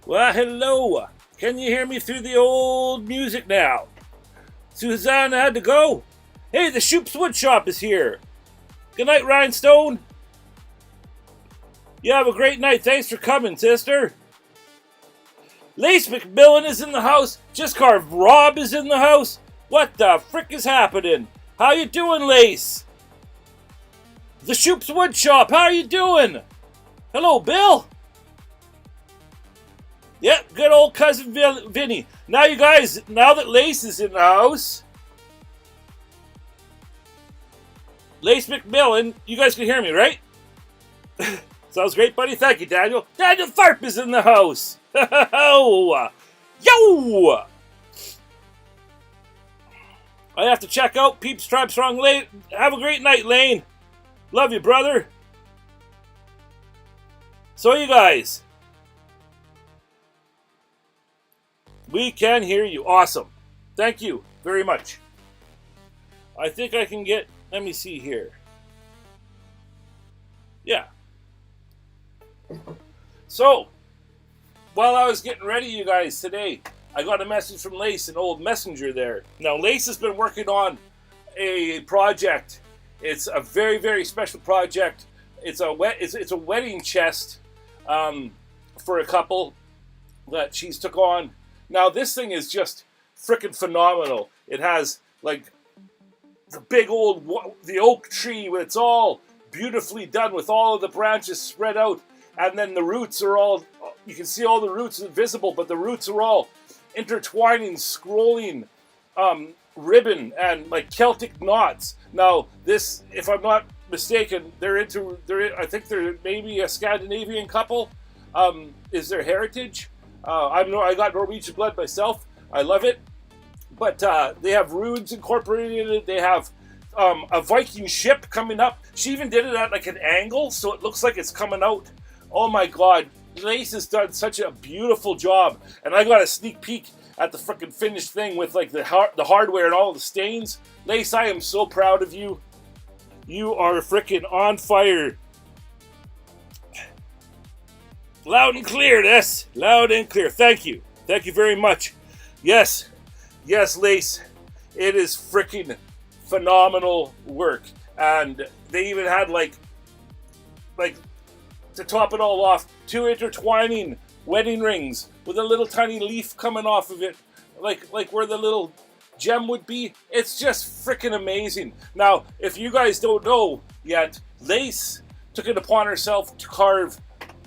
Well, hello. Can you hear me through the old music now? Susanna had to go. Hey, the Shoop's Woodshop is here. Good night, Rhinestone. You have a great night. Thanks for coming, sister. Lace McMillan is in the house. Just Carved Rob is in the house. What the frick is happening? How you doing, Lace? The Shoop's Woodshop, how are you doing? Hello, Bill. Yep, good old cousin Vinny. Now you guys, now that Lace is in the house, Lace McMillan, you guys can hear me, right? Sounds great, buddy. Thank you, Daniel. Daniel Tharp is in the house. Yo! I have to check out Peeps Tribe Strong Lane. Have a great night, Lane. Love you, brother. So, you guys, we can hear you. Awesome. Thank you very much. I think I can get, let me see here. Yeah. So, while I was getting ready, you guys, today, I got a message from Lace, an old messenger there. Now, Lace has been working on a project. It's a very, very special project. It's a wedding chest for a couple that she's took on. Now, this thing is just freaking phenomenal. It has, like, the big old, the oak tree, it's all beautifully done with all of the branches spread out. And then the roots are all, you can see all the roots visible, but the roots are all intertwining, scrolling ribbon and like Celtic knots. Now, this, if I'm not mistaken, I think they're maybe a Scandinavian couple. Is their heritage. I got Norwegian blood myself. I love it. But they have runes incorporated in it. They have a Viking ship coming up. She even did it at like an angle, so it looks like it's coming out. Oh my God, Lace has done such a beautiful job. And I got a sneak peek at the freaking finished thing with like the hardware and all the stains. Lace, I am so proud of you. You are freaking on fire. Loud and clear, this. Loud and clear. Thank you. Thank you very much. Yes. Yes, Lace. It is freaking phenomenal work. And they even had like to top it all off, 2 intertwining wedding rings with a little tiny leaf coming off of it, like where the little gem would be. It's just freaking amazing. Now, if you guys don't know yet, Lace took it upon herself to carve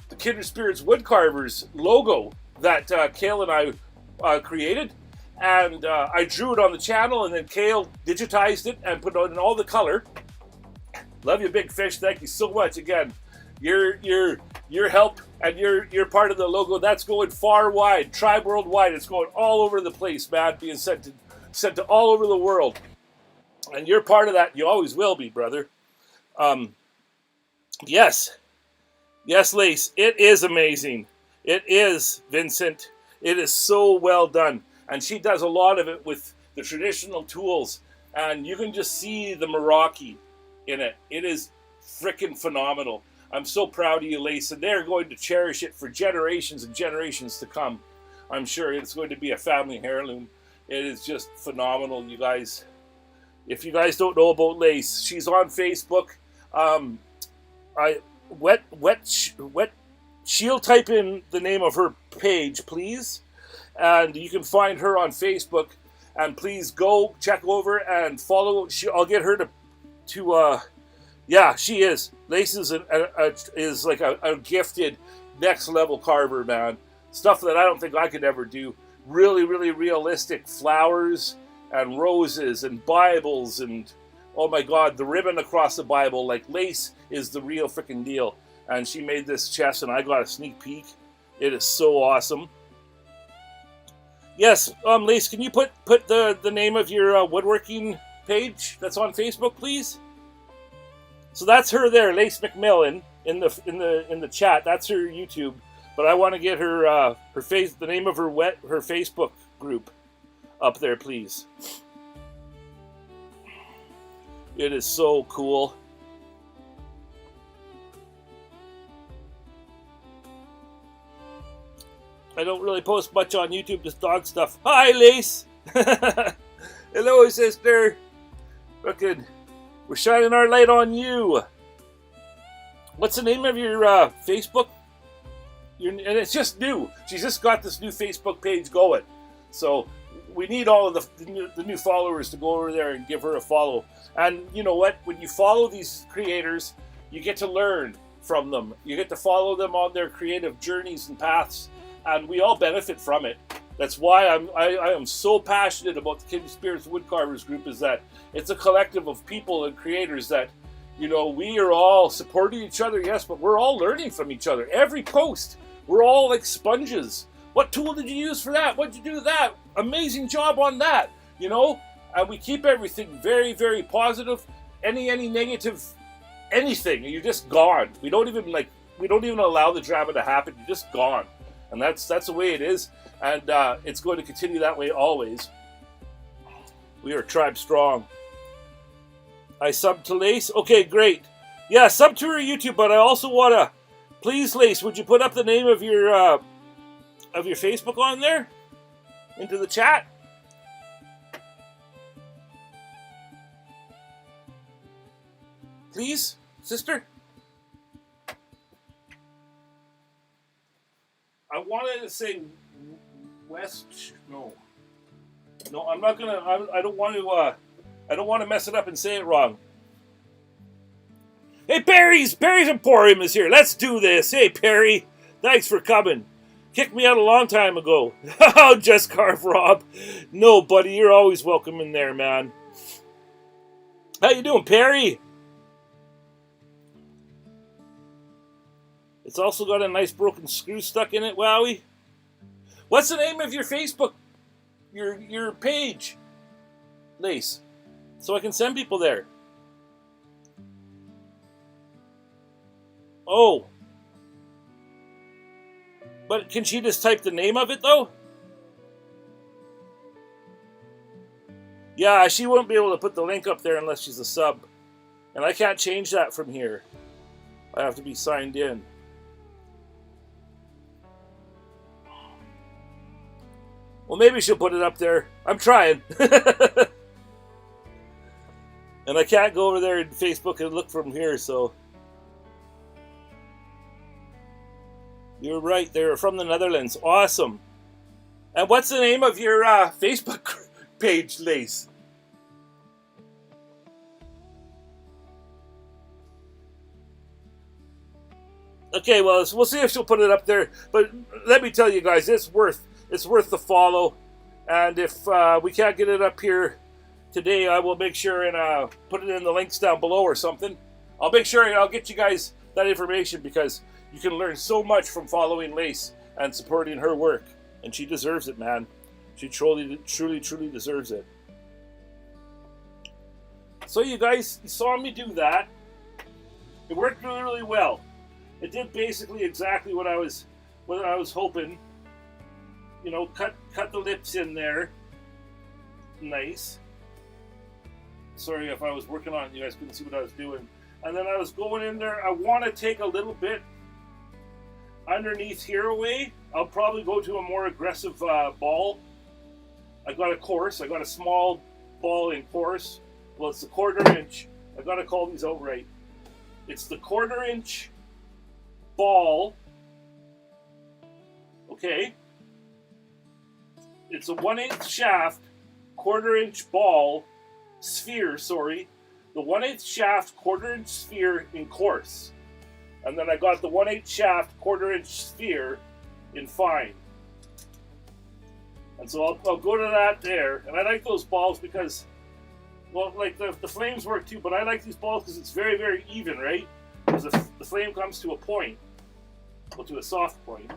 the Kindred Spirits Woodcarvers logo that Kale and I created. And I drew it on the channel, and then Kale digitized it and put it in all the color. Love you, Big Fish. Thank you so much again. Your help and you're part of the logo. That's going far wide, tribe worldwide. It's going all over the place, man. Being sent to all over the world, and you're part of that. You always will be, brother. Yes, Lace. It is amazing. It is, Vincent. It is so well done, and she does a lot of it with the traditional tools, and you can just see the Meraki in it. It is freaking phenomenal. I'm so proud of you, Lace, and they're going to cherish it for generations and generations to come. I'm sure it's going to be a family heirloom. It is just phenomenal, you guys. If you guys don't know about Lace, she's on Facebook. She'll type in the name of her page, please, and you can find her on Facebook. And please go check over and follow. I'll get her to. Yeah, she is. Lace is like a gifted next level carver, man. Stuff that I don't think I could ever do. Really, really realistic flowers and roses and Bibles and, oh my God, the ribbon across the Bible. Like, Lace is the real freaking deal. And she made this chest, and I got a sneak peek. It is so awesome. Yes, Lace, can you put the name of your woodworking page that's on Facebook, please? So that's her there, Lace McMillan, in the chat. That's her YouTube. But I want to get her the name of her Facebook group up there, please. It is so cool. I don't really post much on YouTube, just dog stuff. Hi, Lace. Hello, sister. Fucking, we're shining our light on you. What's the name of your Facebook? And it's just new. She's just got this new Facebook page going. So we need all of the new followers to go over there and give her a follow. And you know what? When you follow these creators, you get to learn from them. You get to follow them on their creative journeys and paths. And we all benefit from it. That's why I am so passionate about the Kindred Spirits Woodcarvers group, is that it's a collective of people and creators that, you know, we are all supporting each other, yes, but we're all learning from each other. Every post, we're all like sponges. What tool did you use for that? What did you do with that? Amazing job on that, you know? And we keep everything very, very positive. Any negative, anything, you're just gone. We don't even allow the drama to happen. You're just gone. And that's the way it is. And it's going to continue that way always. We are tribe strong. I sub to Lace. Okay, great. Yeah, sub to her YouTube, but I also want to, please, Lace, would you put up the name of your Facebook on there? Into the chat? Please, sister? I wanted to say West. No, I'm not gonna. I don't want to. I don't want to mess it up and say it wrong. Hey, Perry's Emporium is here. Let's do this. Hey, Perry, thanks for coming. Kicked me out a long time ago. Oh, just carve Rob. No, buddy, you're always welcome in there, man. How you doing, Perry? It's also got a nice broken screw stuck in it, Wowie. What's the name of your Facebook, your page, Lace? So I can send people there. Oh. But can she just type the name of it, though? Yeah, she won't be able to put the link up there unless she's a sub. And I can't change that from here. I have to be signed in. Well, maybe she'll put it up there. I'm trying. And I can't go over there in Facebook and look from here, so. You're right, they're from the Netherlands. Awesome. And what's the name of your Facebook page, Lace? Okay, well, we'll see if she'll put it up there. But let me tell you guys, it's worth the follow. And if we can't get it up here today, I will make sure and put it in the links down below or something. I'll make sure and I'll get you guys that information, because you can learn so much from following Lace and supporting her work. And she deserves it, man. She truly deserves it. So you guys, you saw me do that. It worked really, really well. It did basically exactly what I was hoping. You know, cut the lips in there. Nice. Sorry if I was working on it, you guys couldn't see what I was doing. And then I was going in there. I want to take a little bit underneath here away. I'll probably go to a more aggressive ball. I got a coarse. I got a small ball in coarse. Well, it's the 1/4 inch. I got to call these out right. It's the 1/4 inch ball. Okay. It's a 1/8 shaft, 1/4 inch ball, sphere, sorry. The 1/8 shaft, 1/4 inch sphere in coarse. And then I got the 1/8 shaft, 1/4 inch sphere in fine. And so I'll go to that there. And I like those balls because, well, like the flames work too, but I like these balls because it's very, very even, right? Because the flame comes to a point, well, to a soft point,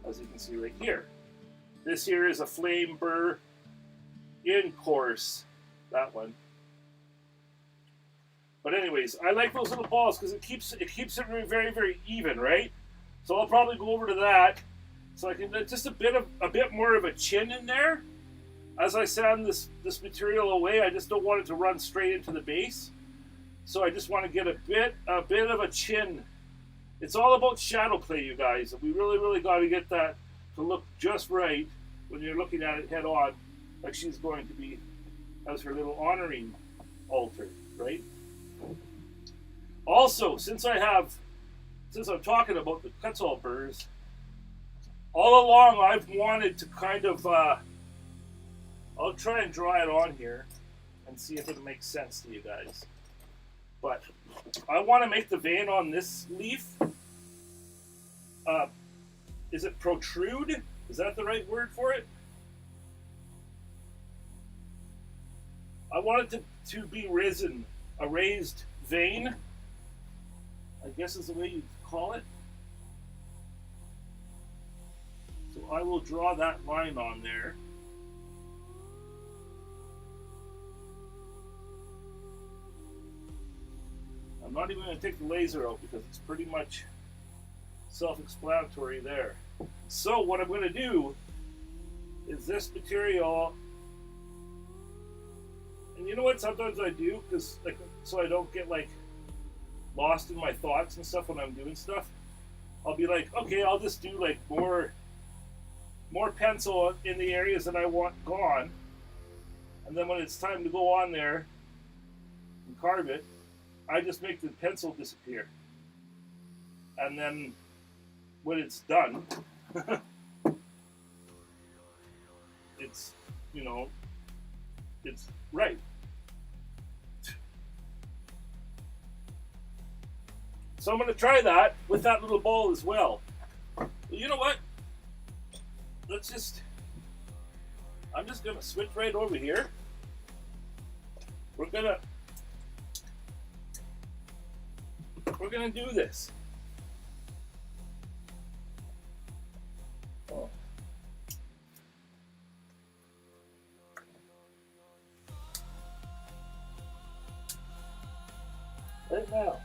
as you can see right here. This here is a flame Burr in coarse, that one. But anyways, I like those little balls because it keeps it very, very, very even, right? So I'll probably go over to that, so I can just a bit more of a chin in there. As I sand this material away, I just don't want it to run straight into the base. So I just want to get a bit of a chin. It's all about shadow play, you guys. We really, really got to get that to look just right when you're looking at it head on, like she's going to be as her little honoring altar, right? Also, since I'm talking about the Kutzall burrs, all along I've wanted to kind of, I'll try and draw it on here and see if it makes sense to you guys. But I want to make the vein on this leaf, is it protrude? Is that the right word for it? I want it to be risen, a raised vein, I guess is the way you'd call it. So I will draw that line on there. I'm not even going to take the laser out because it's pretty much self-explanatory there. So what I'm going to do is this material, and you know what sometimes I do, because like, so I don't get like lost in my thoughts and stuff when I'm doing stuff, I'll be like, okay, I'll just do like more pencil in the areas that I want gone, and then when it's time to go on there and carve it, I just make the pencil disappear. And then when it's done, it's, you know, it's right. So I'm going to try that with that little ball as well. But you know what? I'm just going to switch right over here. We're going to do this. Oh. Right now.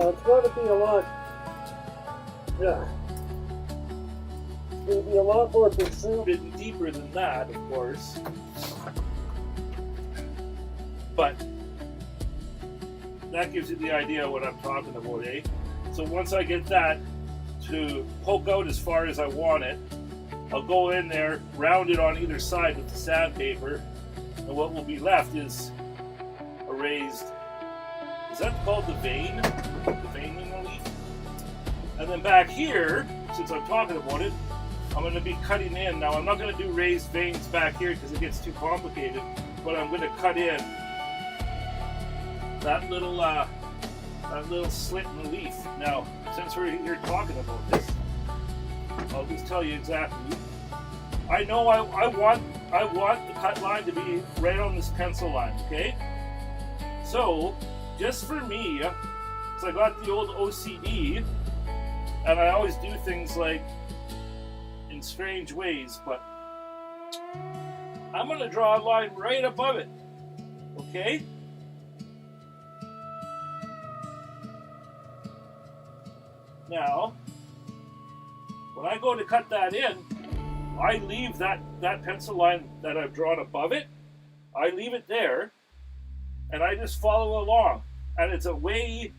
It's going to be a lot. Yeah. It's going to be a lot more protruded and deeper than that, of course. But that gives you the idea of what I'm talking about, eh? So once I get that to poke out as far as I want it, I'll go in there, round it on either side with the sandpaper, and what will be left is a raised, is that called the vein? The veining relief? And then back here, since I'm talking about it, I'm going to be cutting in. Now I'm not going to do raised veins back here because it gets too complicated, but I'm going to cut in that little slit in the leaf. Now, since we're here talking about this, I'll just tell you exactly. I know I want the cut line to be right on this pencil line, okay? So, just for me, because I got the old OCD, and I always do things like in strange ways, but I'm going to draw a line right above it, okay? Now, when I go to cut that in, I leave that pencil line that I've drawn above it, I leave it there, and I just follow along. And it's a way,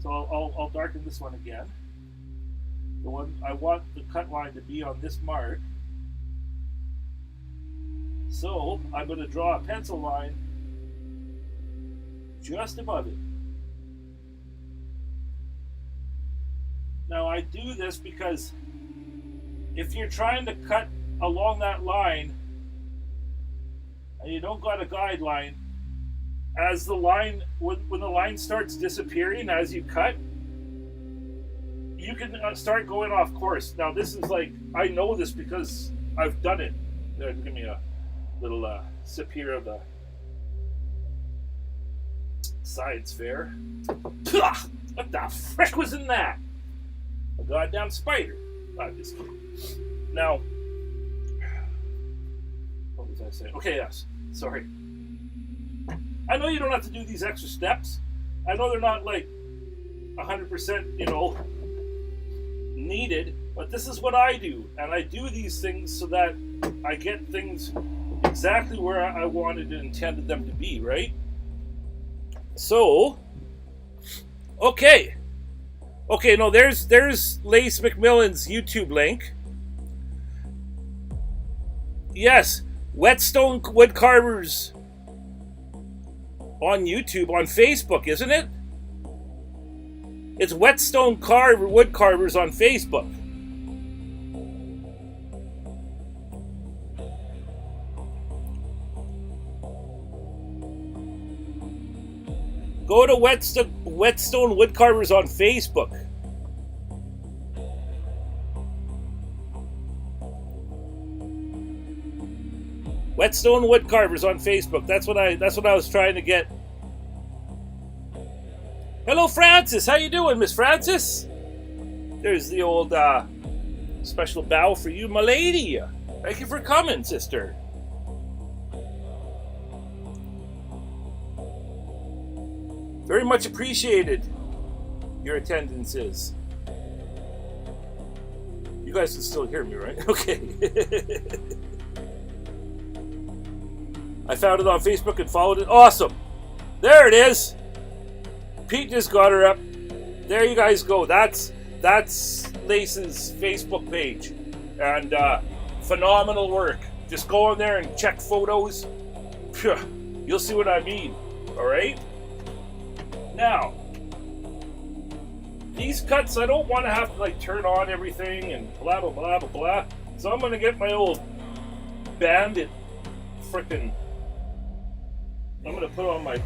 so I'll darken this one again. The one I want the cut line to be on this mark. So I'm going to draw a pencil line just above it. Now I do this because if you're trying to cut along that line and you don't got a guideline, as the line, when the line starts disappearing as you cut, you can start going off course. Now this is like, I know this because I've done it. There, give me a little sip here of the science fair. What the frick was in that? A goddamn spider. I'm just kidding. Now, what was I saying? Okay, yes. Sorry. I know you don't have to do these extra steps. I know they're not like 100%, needed, but this is what I do. And I do these things so that I get things exactly where I wanted and intended them to be, right? So, okay. Okay, no, there's Lace McMillan's YouTube link. Yes, Whetstone Woodcarvers on YouTube, on Facebook, isn't it? It's Whetstone Woodcarvers on Facebook. Go to Whetstone Woodcarvers on Facebook. Whetstone Woodcarvers on Facebook. That's what I was trying to get. Hello, Francis. How you doing, Miss Francis? There's the old special bow for you, my lady. Thank you for coming, sister. Very much appreciated your attendances. You guys can still hear me, right? Okay. I found it on Facebook and followed it. Awesome. There it is. Pete just got her up. There you guys go. That's Lace's Facebook page. And phenomenal work. Just go on there and check photos. You'll see what I mean. Alright? Now, these cuts, I don't want to have to like turn on everything and blah blah blah blah blah. So I'm going to get my old bandit frickin', I'm going to put on my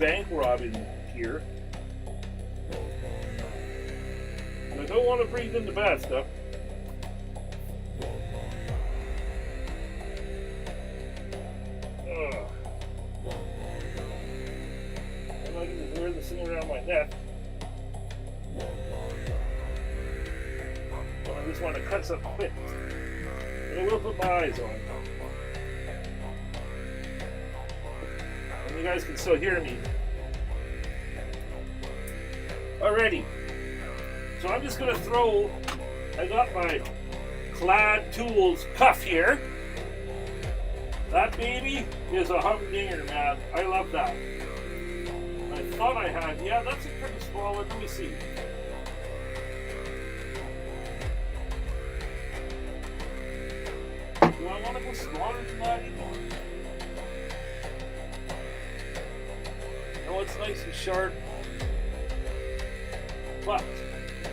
bank robbing here. And I don't want to breathe in the bad stuff. I'm not going to wear this thing around my neck. But I just want to cut something quick. But I will put my eyes on. And you guys can still hear me. Alrighty. So I'm just gonna throw, I got my Klein Tools cuff here. That baby is a humdinger, man. I love that. I thought I had, yeah, that's a pretty small one. Let me see. Do I want to go smaller than that anymore? No, it's nice and sharp. But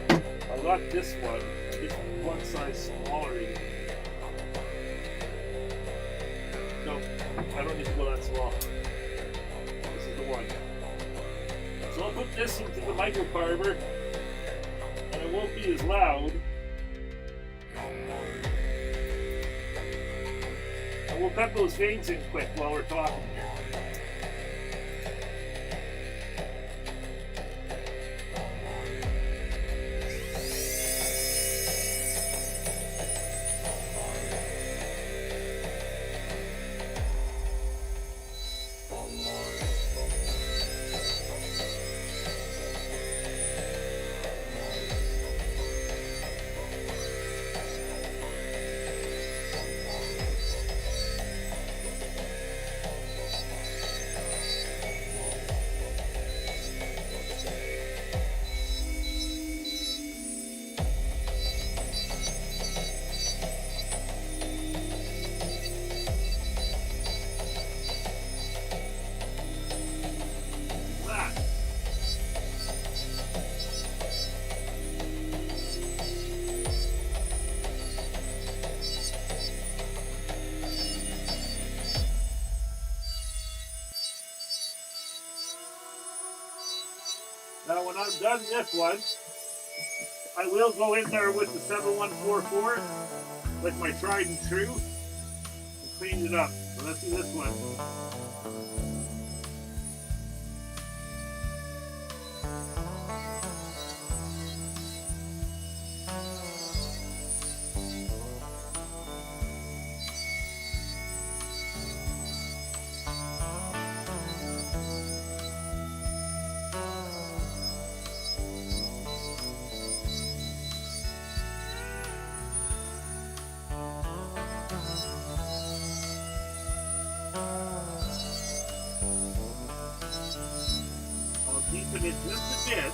I got this one. It's one size smaller even. No, I don't need to go that small. This is the one. So I'll put this into the microcarver, and it won't be as loud. And we'll cut those veins in quick while we're talking here. Now when I'm done this one, I will go in there with the 7144, like my tried and true, and clean it up. So let's do this one. Deepen it just a bit.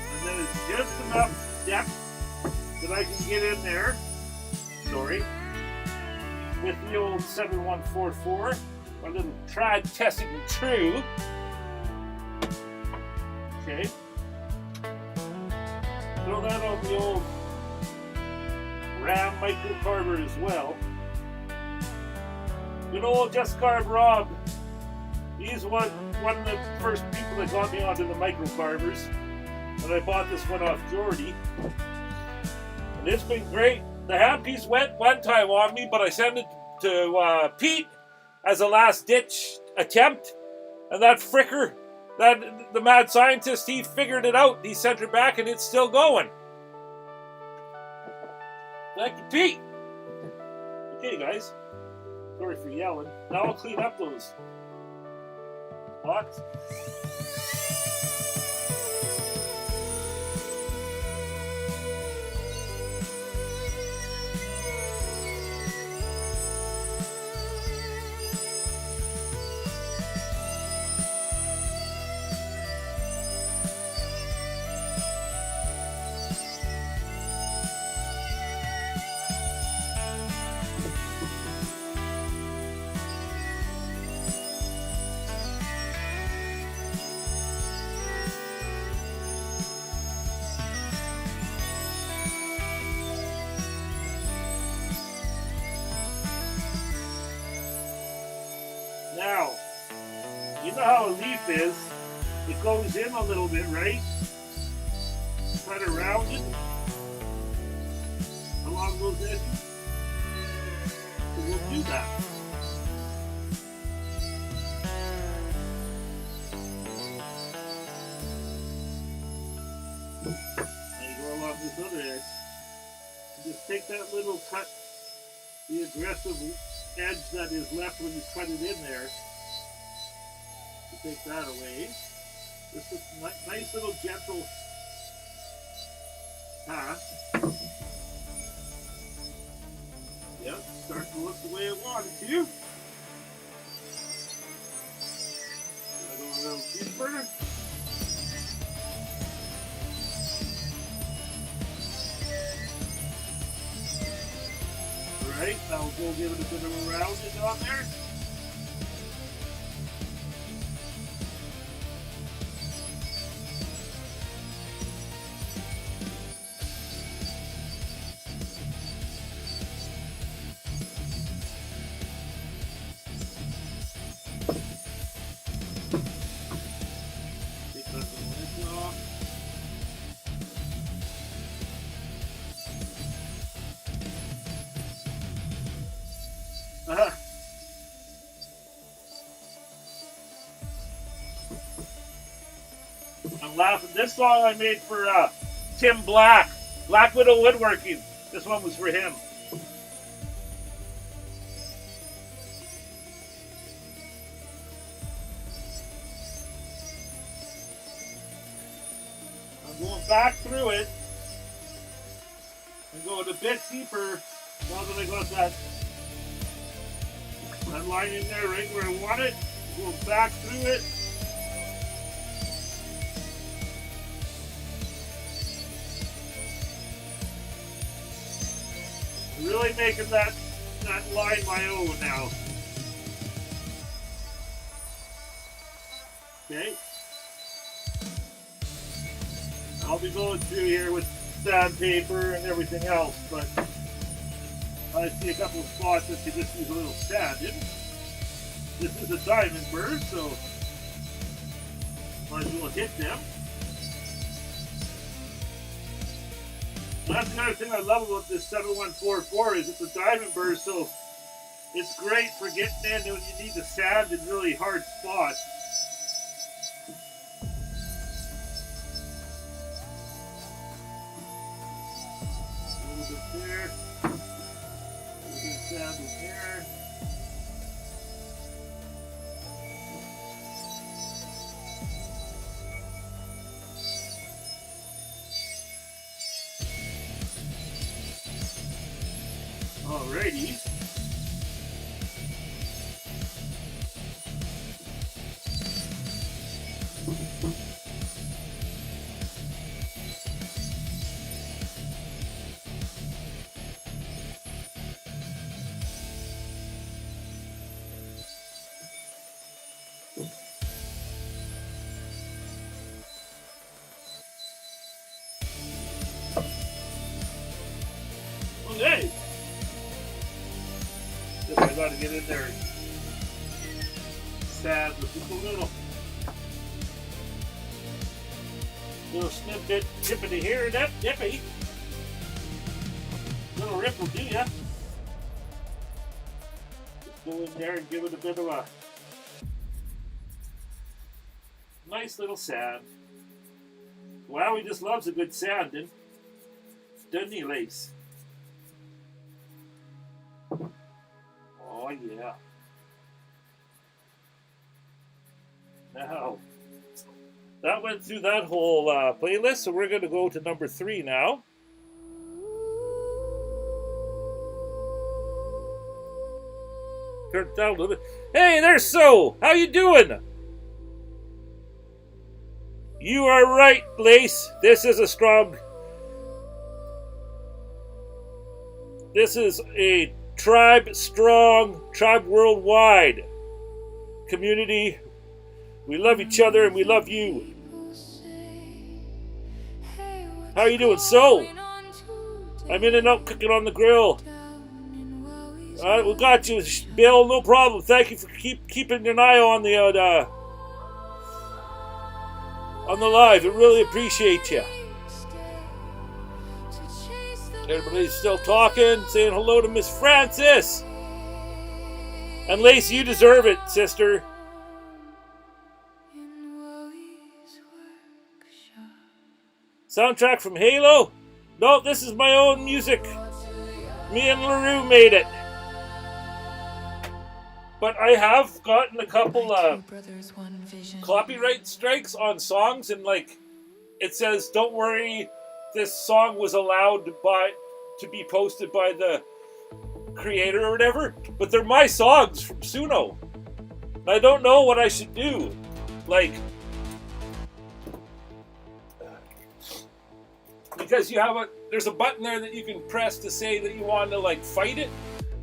And then it's just enough depth that I can get in there. Sorry. With the old 7144. My little tried, tested, and true. Okay. Throw that on the old Ram microcarver as well. Good old Just Carve Rob. He's one of the first people that got me onto the microcarvers. And I bought this one off Jordy. And it's been great. The handpiece went one time on me, but I sent it to Pete as a last ditch attempt. And that fricker, the mad scientist, he figured it out. He sent it back and it's still going. Thank you, Pete. Okay, guys. Sorry for yelling. Now I'll clean up those spots. Now, you know how a leaf is. It goes in a little bit, right? Kind of rounded along those edges. So we'll do that. Now you go along this other edge. Just take that little cut, the aggressive edge that is left when you cut it in there. To take that away. Just a nice little gentle pass. Yep, start to look the way I want it to. Go a little deeper. Alright, now we'll give it a bit of a rounding on there. I'm laughing. This song I made for Tim Black Widow Woodworking. This one was for him. I'm going back through it and going a bit deeper now that I got that line in there right where I want it. Go back through it. Really making that line my own now. Okay. I'll be going through here with sandpaper and everything else, but I see a couple of spots that could just use a little sand in. This is a diamond burr, so might as well hit them. That's another thing I love about this 7144 is it's a diamond burr, so it's great for getting in when you need to sand in really hard spots. A little bit there. A little bit of sand in there. Alrighty. Okay. I gotta get in there and sand with just a little snippet, tippity here and that nippy. Little rip will do ya. Just go in there and give it a bit of a nice little sand. Wow, he just loves a good sanding, doesn't he, Lace? Oh yeah. Now, that went through that whole playlist, so we're going to go to number 3 now. Turn it down a little bit. Hey, there's So! How you doing? You are right, Lace. This is a strong... This is a tribe strong, tribe worldwide community. We love each other and we love you. How are you doing, So? I'm in and out cooking on the grill. Alright, we got you, Bill. No problem. Thank you for keeping an eye on the live. I really appreciate you. Everybody's still talking, saying hello to Miss Francis. And Lacey, you deserve it, sister. Soundtrack from Halo? No, this is my own music. Me and LaRue made it. But I have gotten a couple Two brothers, one vision. copyright strikes on songs, and like it says, "Don't worry, this song was allowed to be posted by the creator or whatever." But they're my songs from Suno. I don't know what I should do. Like, because there's a button there that you can press to say that you want to like fight it.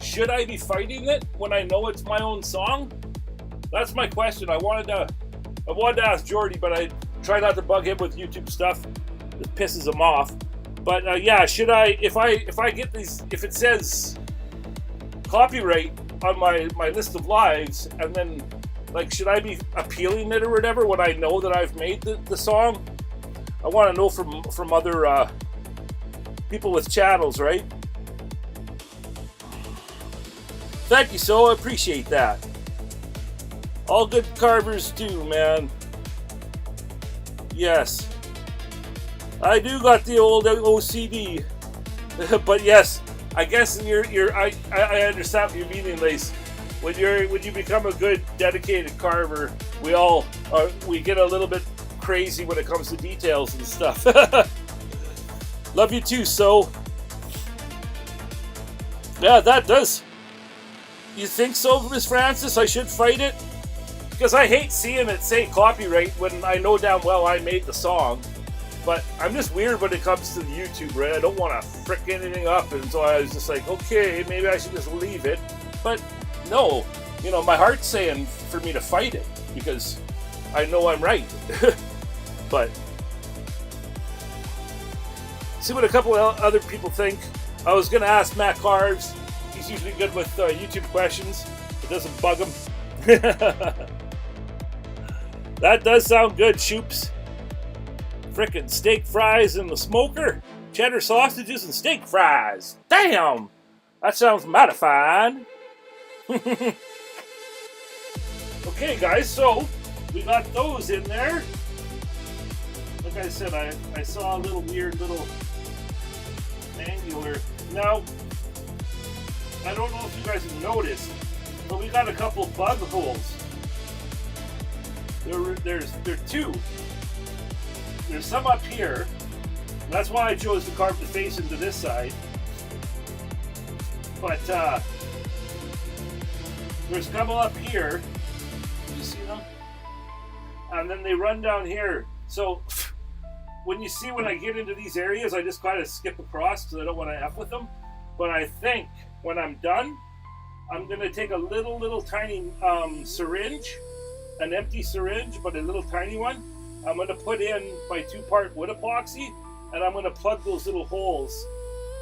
Should I be fighting it when I know it's my own song? That's my question. I wanted to ask Jordy, but I try not to bug him with YouTube stuff. It pisses him off. But yeah, should I? If I get these, if it says copyright on my list of lives, and then like, should I be appealing it or whatever when I know that I've made the song? I want to know from other people with channels, right? Thank you, so I appreciate that. All good carvers do, man. Yes, I do got the old OCD, but yes, I guess I understand what you're meaning, Lace. When you become a good dedicated carver, we get a little bit crazy when it comes to details and stuff. Love you too, so yeah, that does. You think so, Miss Francis? I should fight it? Because I hate seeing it say copyright when I know damn well I made the song. But I'm just weird when it comes to the YouTube, right? I don't want to frick anything up, and so I was just like, okay, maybe I should just leave it. But no, my heart's saying for me to fight it because I know I'm right. But see what a couple of other people think. I was going to ask Matt Carves. He's usually good with YouTube questions. It doesn't bug him. That does sound good, Shoops. Frickin' steak fries in the smoker, cheddar sausages and steak fries. Damn! That sounds mighty fine. Okay, guys, so we got those in there. Like I said, I saw a weird little angular. Now, I don't know if you guys have noticed, but we got a couple bug holes. There are two. There's some up here. And that's why I chose to carve the face into this side. But there's a couple up here. Can you see them? And then they run down here. So when I get into these areas, I just kind of skip across because I don't want to F with them. But I think when I'm done, I'm going to take a little tiny syringe, an empty syringe, but a little tiny one. I'm going to put in my 2-part wood epoxy, and I'm going to plug those little holes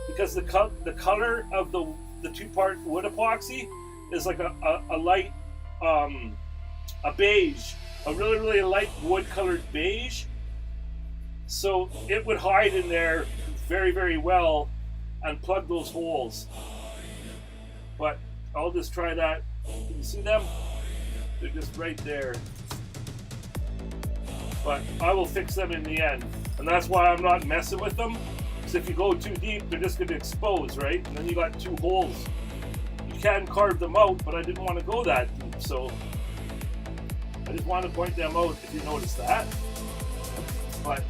because the color of the 2-part wood epoxy is like a light, a beige, a really light wood colored beige. So it would hide in there very, very well and plug those holes. But I'll just try that. Can you see them? They're just right there. But I will fix them in the end. And that's why I'm not messing with them. Because if you go too deep, they're just going to expose, right? And then you got 2 holes. You can carve them out, but I didn't want to go that deep. So I just want to point them out if you notice that. But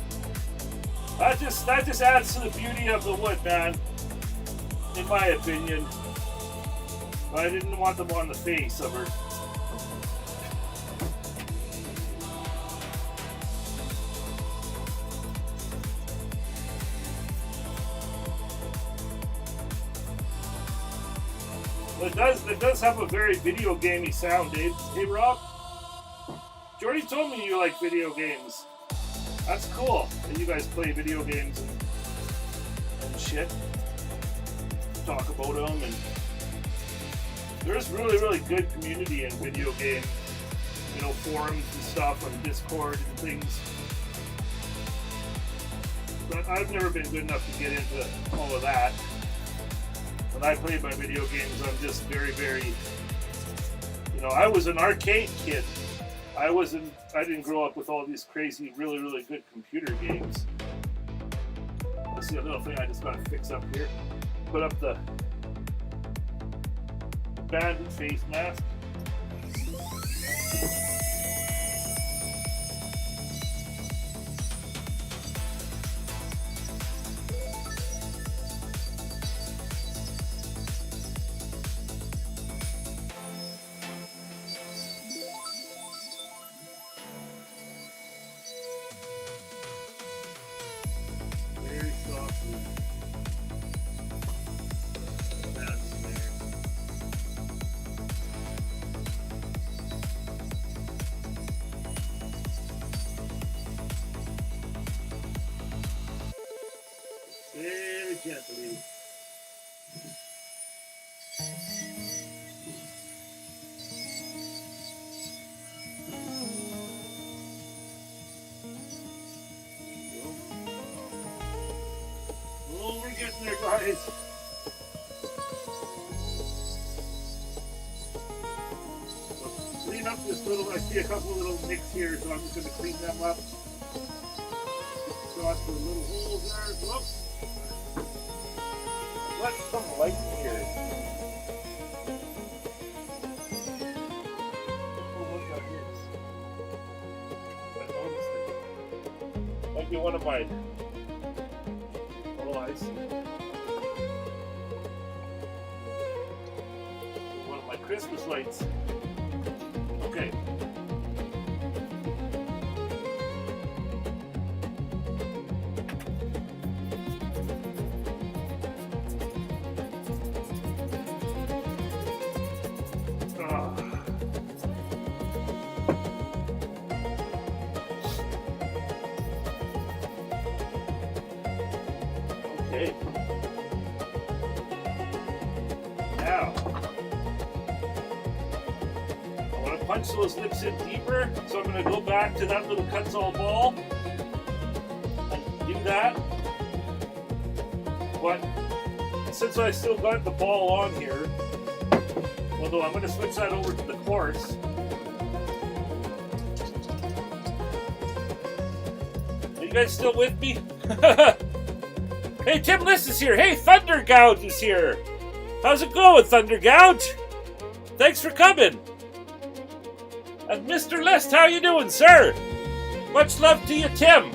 that just adds to the beauty of the wood, man. In my opinion. But I didn't want them on the face of her. It does have a very video gamey sound, Dave. Hey, Rob. Jordy told me you like video games. That's cool that you guys play video games and shit. Talk about them, and there's really good community in video game, forums and stuff on Discord and things. But I've never been good enough to get into all of that. When I play my video games, I'm just very, I was an arcade kid. I didn't grow up with all these crazy, really good computer games. Let's see a little thing I just gotta fix up here. Put up the bandit face mask. Very softly. That's there. Very gently. Oh, we're getting there, guys. Let's clean up this little, I see a couple of little nicks here, so I'm just going to clean them up. Just across the little holes there. Whoops. Let some light here. Oh, look at this. I noticed it. Might be one of mine. Oh, I see. One of my Christmas lights. Okay. Okay. Now, I want to punch those lips in deeper, so I'm going to go back to that little Kutzall ball and do that. But since I still got the ball on here, although I'm going to switch that over to the course. Are you guys still with me? Hey, Tim List is here. Hey, Thunder Gouge is here. How's it going, Thunder Gouge? Thanks for coming. And Mr. List, how you doing, sir? Much love to you, Tim.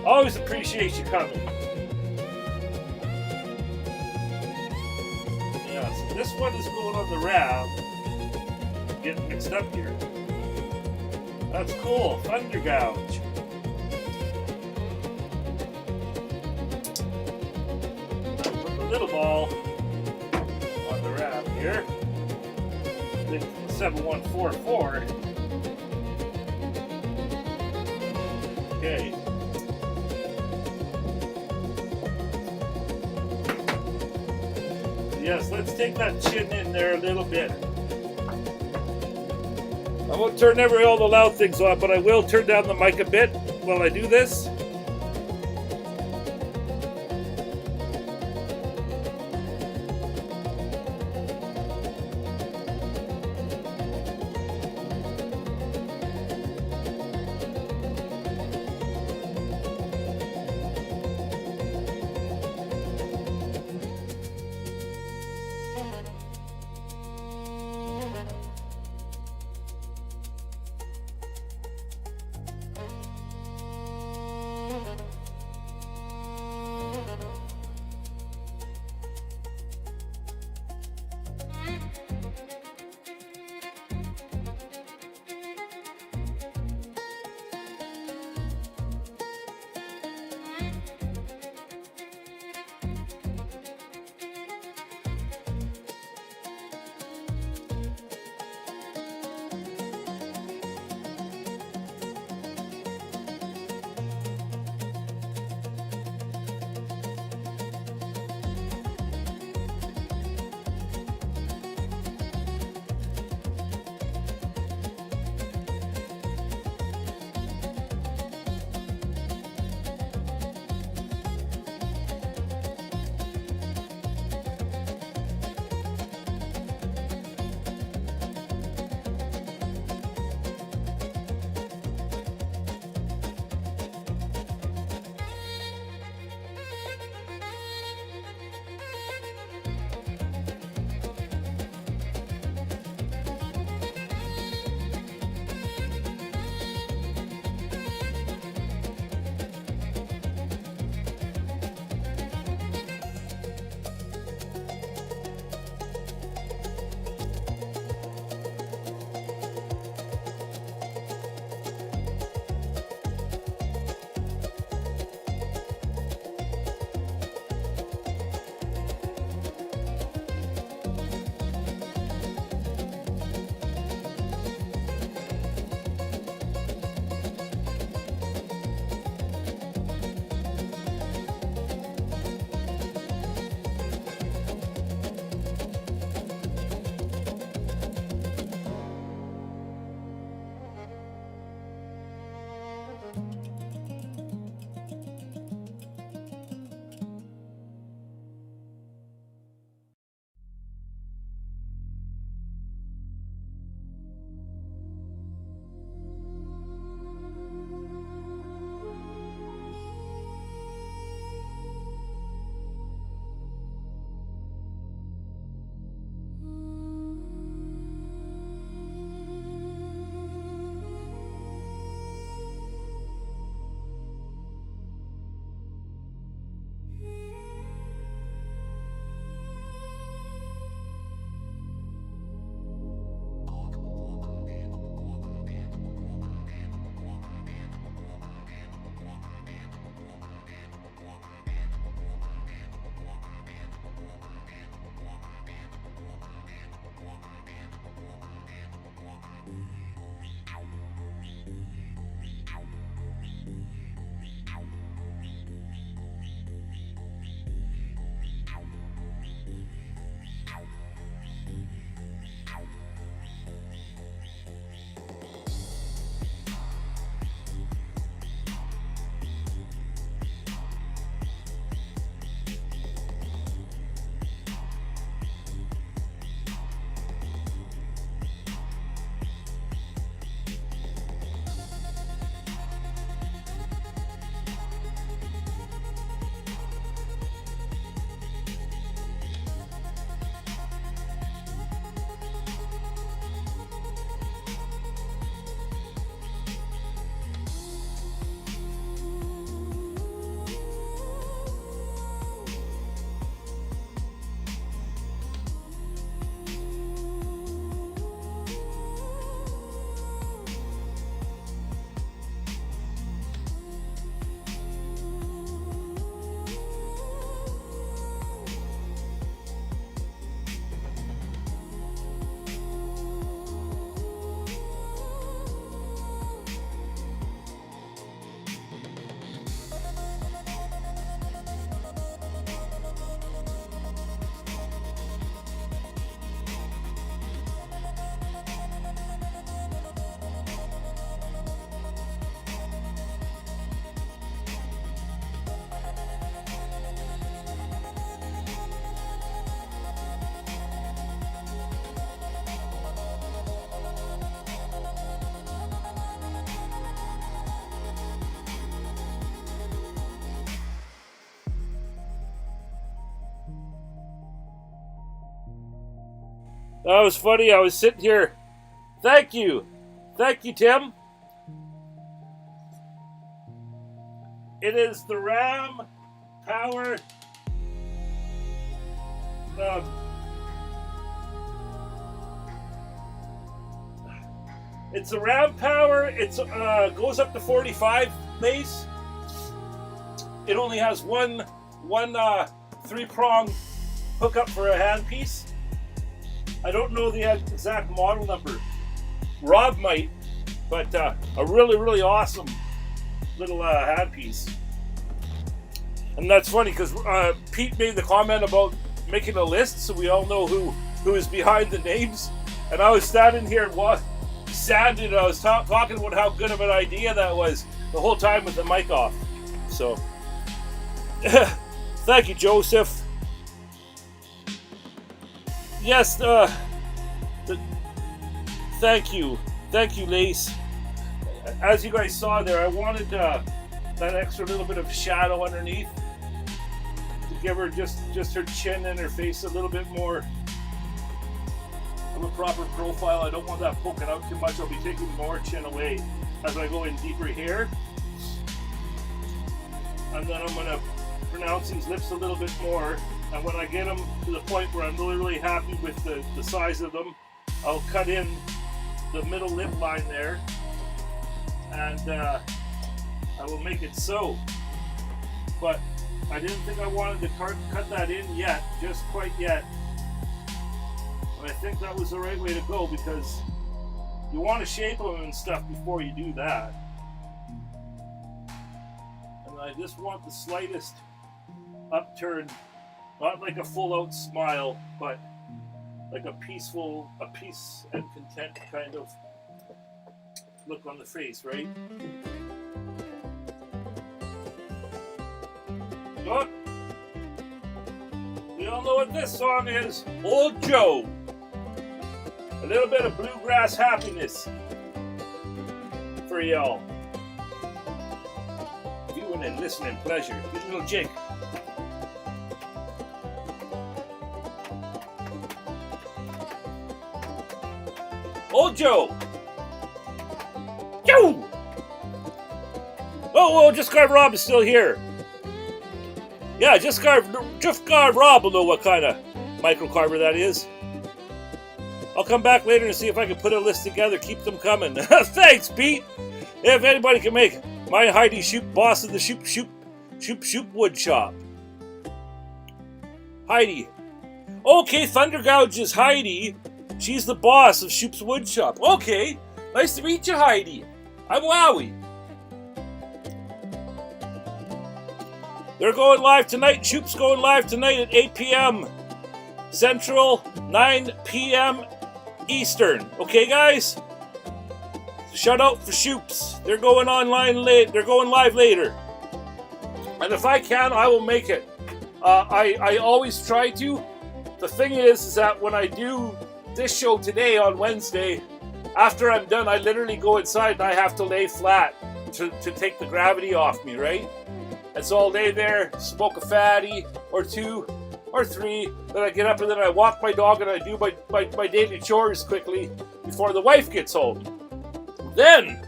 Always appreciate you coming. Yeah, so this one is going on the round. Getting mixed up here. That's cool. Thunder Gouge. Little ball on the wrap here. 7144. Okay. Yes, let's take that chin in there a little bit. I won't turn all the loud things on, but I will turn down the mic a bit while I do this. That was funny. I was sitting here. Thank you. Thank you, Tim. It is the Ram Power. It's a Ram Power. It's goes up to 45 base. It only has one 3-prong hookup for a handpiece. I don't know the exact model number. Rob might, but a really, really awesome little handpiece. And that's funny because Pete made the comment about making a list so we all know who is behind the names. And I was standing here sanding, and I was talking about how good of an idea that was the whole time with the mic off. So, thank you, Joseph. Yes, thank you, Lace. As you guys saw there, I wanted that extra little bit of shadow underneath to give her just her chin and her face a little bit more of a proper profile. I don't want that poking out too much. I'll be taking more chin away as I go in deeper here. And then I'm going to pronounce these lips a little bit more. And when I get them to the point where I'm really, really happy with the size of them, I'll cut in the middle lip line there. And I will make it so. But I didn't think I wanted to cut that in yet, just quite yet. But I think that was the right way to go because you want to shape them and stuff before you do that. And I just want the slightest upturn, not like a full-out smile, but like a peace and content kind of look on the face, right? Look, we all know what this song is. Old Joe. A little bit of bluegrass happiness for y'all. Viewing and listening pleasure. Give a little jig. Old Joe. Joe. Oh, Just Carve Rob is still here. Yeah, Just Carve Rob will know what kind of microcarver that is. I'll come back later and see if I can put a list together. Keep them coming. Thanks, Pete. If anybody can make my Heidi Shoop boss of the Shoop wood shop. Heidi. Okay, Thunder Gouge is Heidi. She's the boss of Shoop's wood shop. Okay, nice to meet you, Heidi. I'm Wowie. They're going live tonight. Shoop's going live tonight at 8 p.m. Central, 9 p.m. Eastern. Okay, guys? Shout out for Shoop's. They're going online late. They're going live later. And if I can, I will make it. I always try to. The thing is that when I do this show today on Wednesday, after I'm done, I literally go inside and I have to lay flat to take the gravity off me, right? And so I'll lay there, smoke a fatty or 2 or 3, then I get up and then I walk my dog and I do my daily chores quickly before the wife gets home. Then,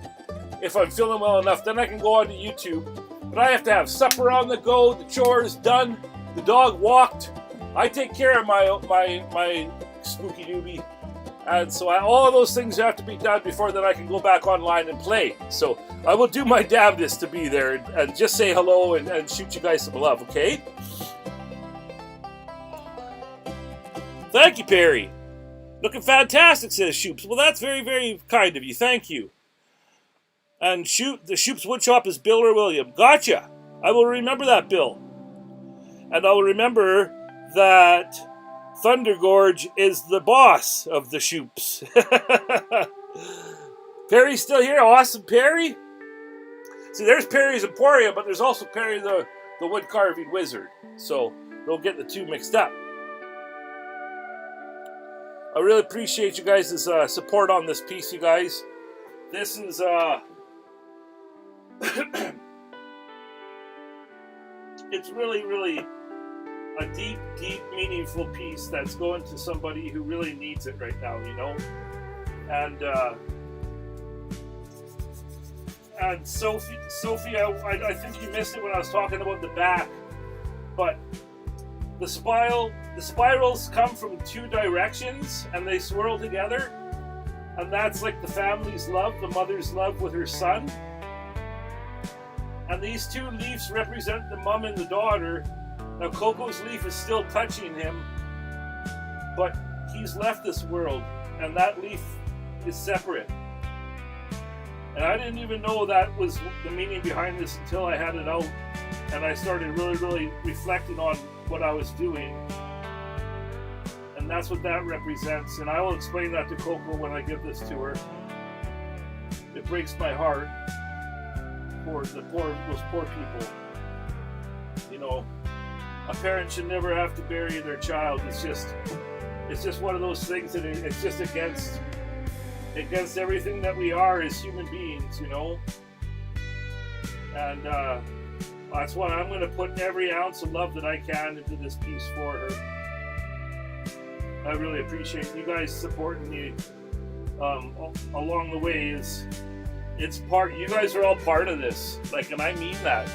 if I'm feeling well enough, then I can go on to YouTube. But I have to have supper on the go, the chores done, the dog walked. I take care of my spooky doobie. And so all of those things have to be done before then I can go back online and play. So I will do my damnedest to be there and just say hello and shoot you guys some love, okay? Thank you, Perry. Looking fantastic, says Shoops. Well, that's very, very kind of you. Thank you. And the Shoops Woodshop is Bill or William. Gotcha. I will remember that, Bill. And I will remember that Thunder Gorge is the boss of the Shoops. Perry's still here. Awesome, Perry. See, there's Perry's Emporium, but there's also Perry the wood carving wizard. So don't get the two mixed up. I really appreciate you guys' support on this piece, you guys. This is it's really, really a deep, meaningful piece that's going to somebody who really needs it right now, you know? And Sophie, I think you missed it when I was talking about the back, but the spirals come from two directions and they swirl together, and that's like the family's love, the mother's love with her son. And these two leaves represent the mom and the daughter. Now Coco's leaf is still touching him, but he's left this world, and that leaf is separate. And I didn't even know that was the meaning behind this until I had it out, and I started really reflecting on what I was doing. And that's what that represents, and I will explain that to Coco when I give this to her. It breaks my heart for those poor people. You know, a parent should never have to bury their child. It's just one of those things that it's just against everything that we are as human beings, you know. And that's why I'm going to put every ounce of love that I can into this piece for her. I really appreciate you guys supporting me along the way. You guys are all part of this, like, and I mean that.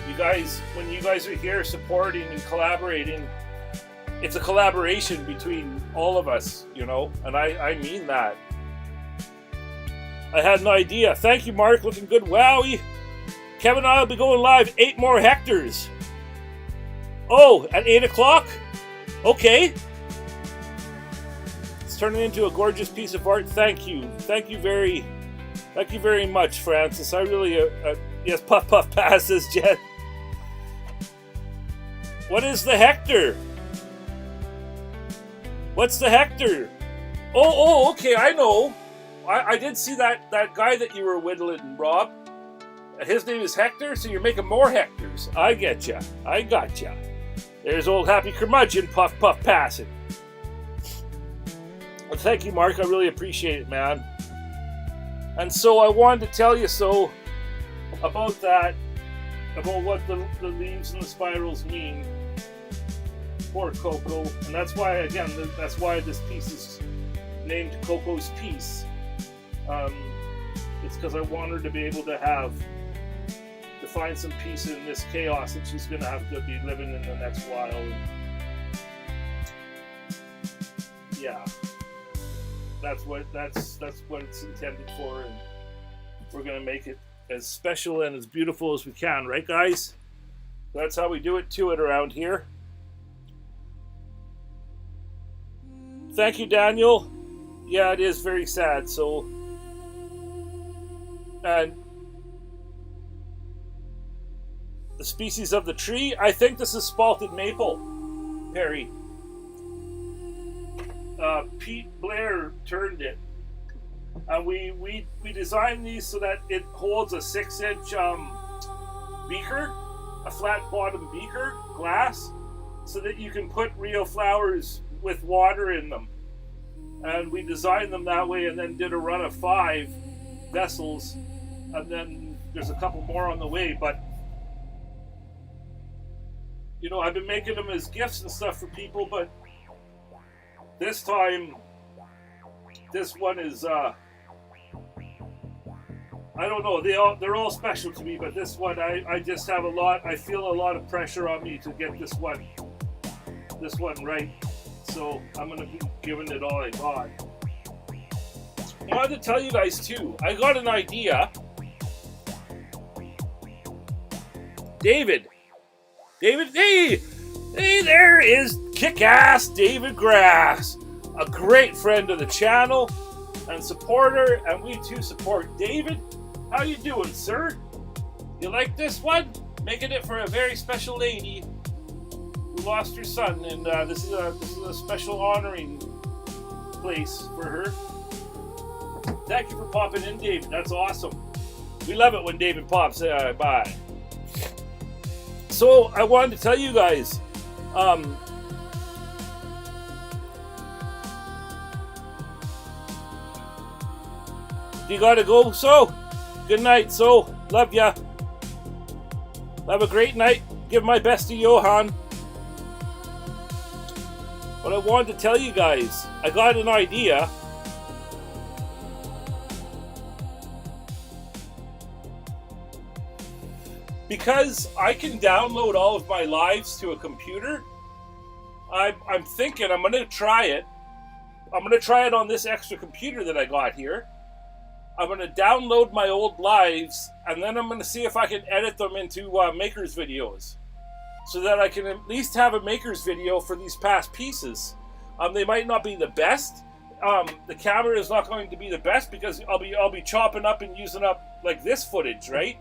You guys, when you guys are here supporting and collaborating, it's a collaboration between all of us, you know, and I mean that. I had an idea. Thank you, Mark. Looking good. Wowie. Kevin and I will be going live 8 more hectares. Oh, at 8 o'clock? Okay. It's turning into a gorgeous piece of art. Thank you. Thank you very much, Francis. I really, yes, puff passes, Jen. What is the hectare? What's the hectare? Oh, okay, I know. I did see that guy that you were whittling, Rob. His name is Hector, so you're making more hectares. I get ya. I got ya. There's old Happy Curmudgeon puff passing. Well, thank you, Mark. I really appreciate it, man. And so I wanted to tell you about that, about what the leaves and the spirals mean for Coco. And that's why, again, that's why this piece is named Coco's Piece. It's because I want her to be able to find some peace in this chaos that she's going to have to be living in the next while. And yeah, that's what it's intended for, and we're going to make it as special and as beautiful as we can, right, guys? That's how we do it around here. Thank you, Daniel. Yeah, it is very sad. So, and the species of the tree, I think this is spalted maple, Perry. Pete Blair turned it. And we designed these so that it holds a 6-inch beaker, a flat bottom beaker, glass, so that you can put real flowers with water in them. And we designed them that way, and then did a run of 5 vessels, and then there's a couple more on the way. But you know, I've been making them as gifts and stuff for people, but this time, this one is I don't know, they're all special to me, but this one I just have I feel a lot of pressure on me to get this one right. So I'm going to be giving it all I got. I wanted to tell you guys too, I got an idea. David, hey, there is kick-ass David Grass, a great friend of the channel and supporter, and we too support. David, how you doing, sir? You like this one? Making it for a very special lady who lost her son, and this is a special honoring place for her. Thank you for popping in, David. That's awesome. We love it when David pops. Bye. So I wanted to tell you guys, you gotta go, so good night, so love ya. Have a great night. Give my best to Johan. But I wanted to tell you guys, I got an idea. Because I can download all of my lives to a computer, I'm thinking I'm going to try it. I'm going to try it on this extra computer that I got here. I'm going to download my old lives, and then I'm going to see if I can edit them into makers videos, so that I can at least have a makers video for these past pieces. They might not be the best. The camera is not going to be the best because I'll be chopping up and using up like this footage, right?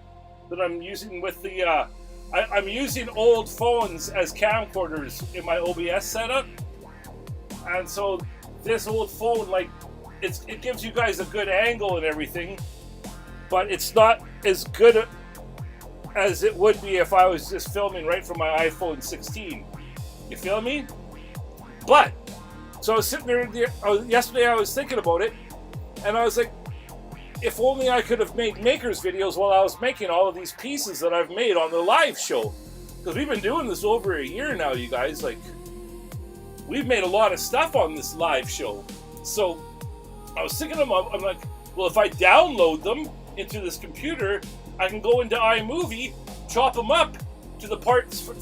That I'm using with the I'm using old phones as camcorders in my OBS setup, and so this old phone, like, it gives you guys a good angle and everything, but it's not as good as it would be if I was just filming right from my iPhone 16. You feel me? But so I was sitting there yesterday. I was thinking about it, and I was like, if only I could have made makers videos while I was making all of these pieces that I've made on the live show. Because we've been doing this over a year now, you guys. Like, we've made a lot of stuff on this live show. So I was thinking I'm like, well, if I download them into this computer, I can go into iMovie, chop them up to the parts for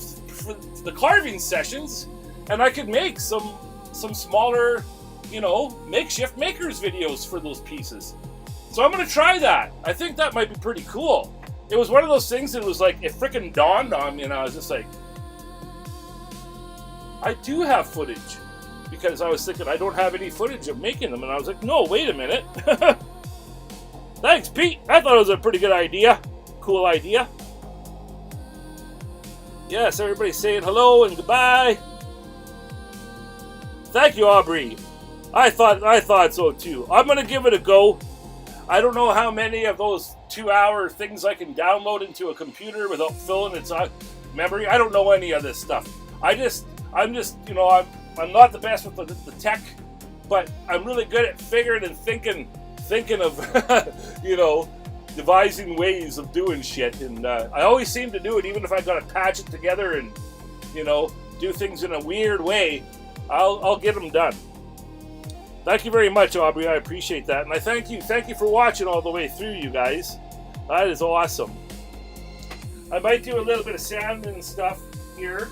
the carving sessions, and I could make some smaller, makeshift makers videos for those pieces. So I'm going to try that. I think that might be pretty cool. It was one of those things that was like, it freaking dawned on me, and I was just like, I do have footage. Because I was thinking, I don't have any footage of making them. And I was like, no, wait a minute. Thanks, Pete. I thought it was a pretty good idea. Cool idea. Yes, everybody's saying hello and goodbye. Thank you, Aubrey. I thought so too. I'm going to give it a go. I don't know how many of those 2-hour things I can download into a computer without filling its memory. I don't know any of this stuff. I'm not the best with the tech, but I'm really good at figuring and thinking of, devising ways of doing shit. And I always seem to do it, even if I got to patch it together and, do things in a weird way. I'll get them done. Thank you very much, Aubrey. I appreciate that. And I thank you for watching all the way through, you guys. That is awesome. I might do a little bit of sound and stuff here.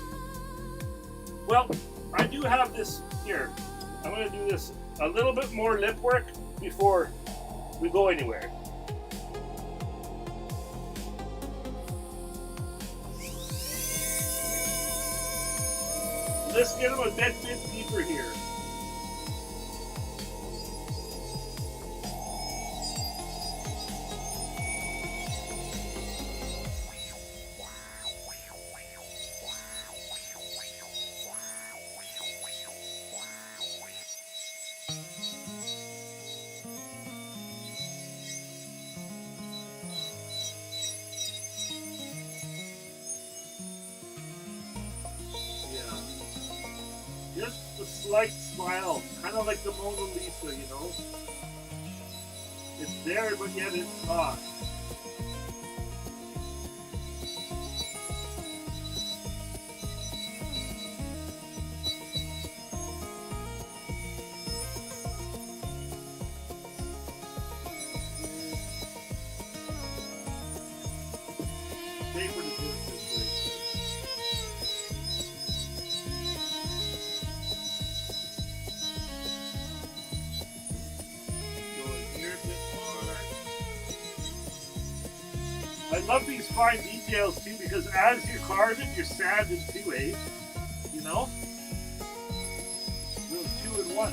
Well, I do have this here. I'm going to do this a little bit more lip work before we go anywhere. Let's get them a bit deeper here. Just a slight smile, kind of like the Mona Lisa, It's there, but yet it's not. Paper to do it this way. I love these fine details too, because as you're carving, you're sanding too, eh? Little 2-in-1.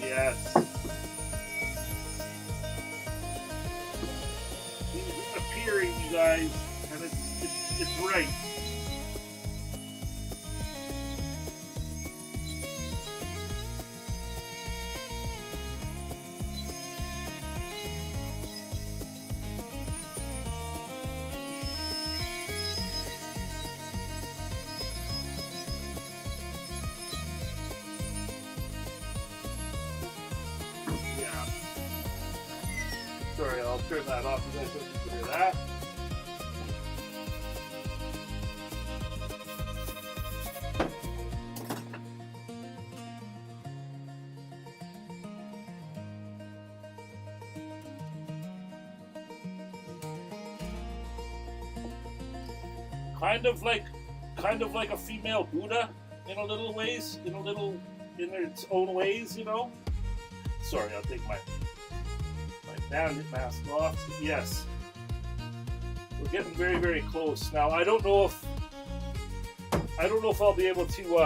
Yes. He's appearing, you guys, and it's right. Turn that off. You guys don't need to hear that. Kind of like a female Buddha in a little ways, in its own ways, you know. Sorry, I'll take my bandit mask off. Yes, we're getting very, very close now. I don't know if I'll be able to.